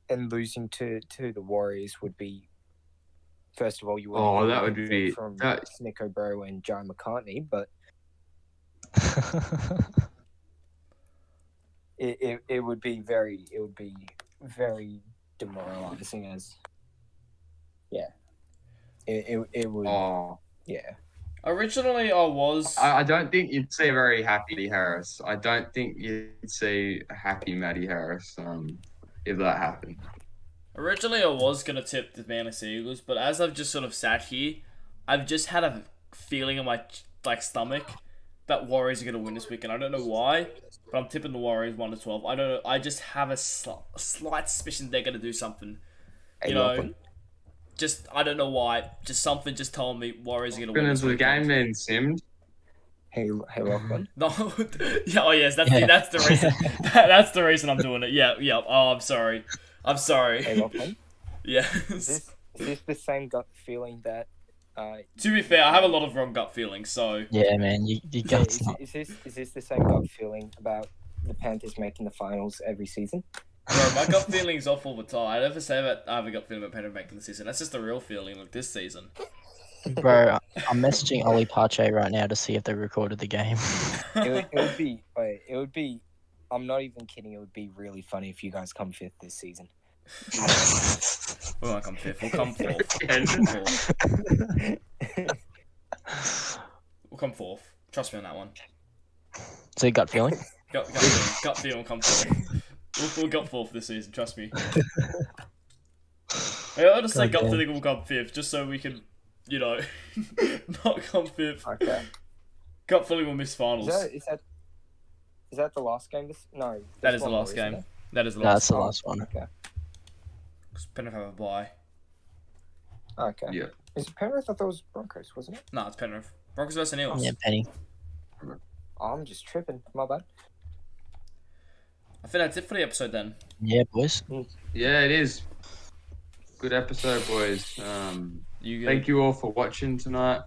And losing to the Warriors would be, first of all, you wouldn't that would be from Nick O'Bro and Joe McCartney, but it would be very demoralizing as it would Originally, I don't think you'd see a very happy Harris. I don't think you'd see a happy Matty Harris if that happened. Originally, I was going to tip the Manly Sea Eagles, but as I've just sort of sat here, I've just had a feeling in my stomach that Warriors are going to win this weekend. I don't know why, but I'm tipping the Warriors 1-12. I don't know. I just have a slight suspicion they're going to do something. You know, just I don't know why. Just something just told me Warriors are going to win this weekend. The game being simmed. Hey, Lachlan. No, yes, that's the reason. That's the reason I'm doing it. Yeah. Oh, I'm sorry. Hey, Lachlan. Yeah. Is this the same gut feeling that? To be fair, I have a lot of wrong gut feelings, so... Yeah, man, you guts is this the same gut feeling about the Panthers making the finals every season? Bro, my gut feeling's off all the time. I never say that I have a gut feeling about Panthers making the season. That's just the real feeling, like this season. Bro, I'm messaging Ollie Pache right now to see if they recorded the game. It would be, I'm not even kidding, it would be really funny if you guys come 5th this season. We won't come 5th, we'll come 4th. We'll come 4th. Trust me on that one. So gut feeling? Gut feeling, we'll come 4th. We'll gut 4th this season, trust me. I'll just say gut feeling we'll come 5th, just so we can, you know, not come 5th. Okay. Gut feeling we'll miss finals. Is that the last game? No. That is the last game. That is the last. That's the last one. Okay. Because Penrith have a bye. Okay. Yeah. Is it Penrith? I thought it was Broncos, wasn't it? No, it's Penrith. Broncos versus Eels. Yeah, Penny. Oh, I'm just tripping. My bad. I think that's it for the episode then. Yeah, boys. Yeah, it is. Good episode, boys. Thank you all for watching tonight.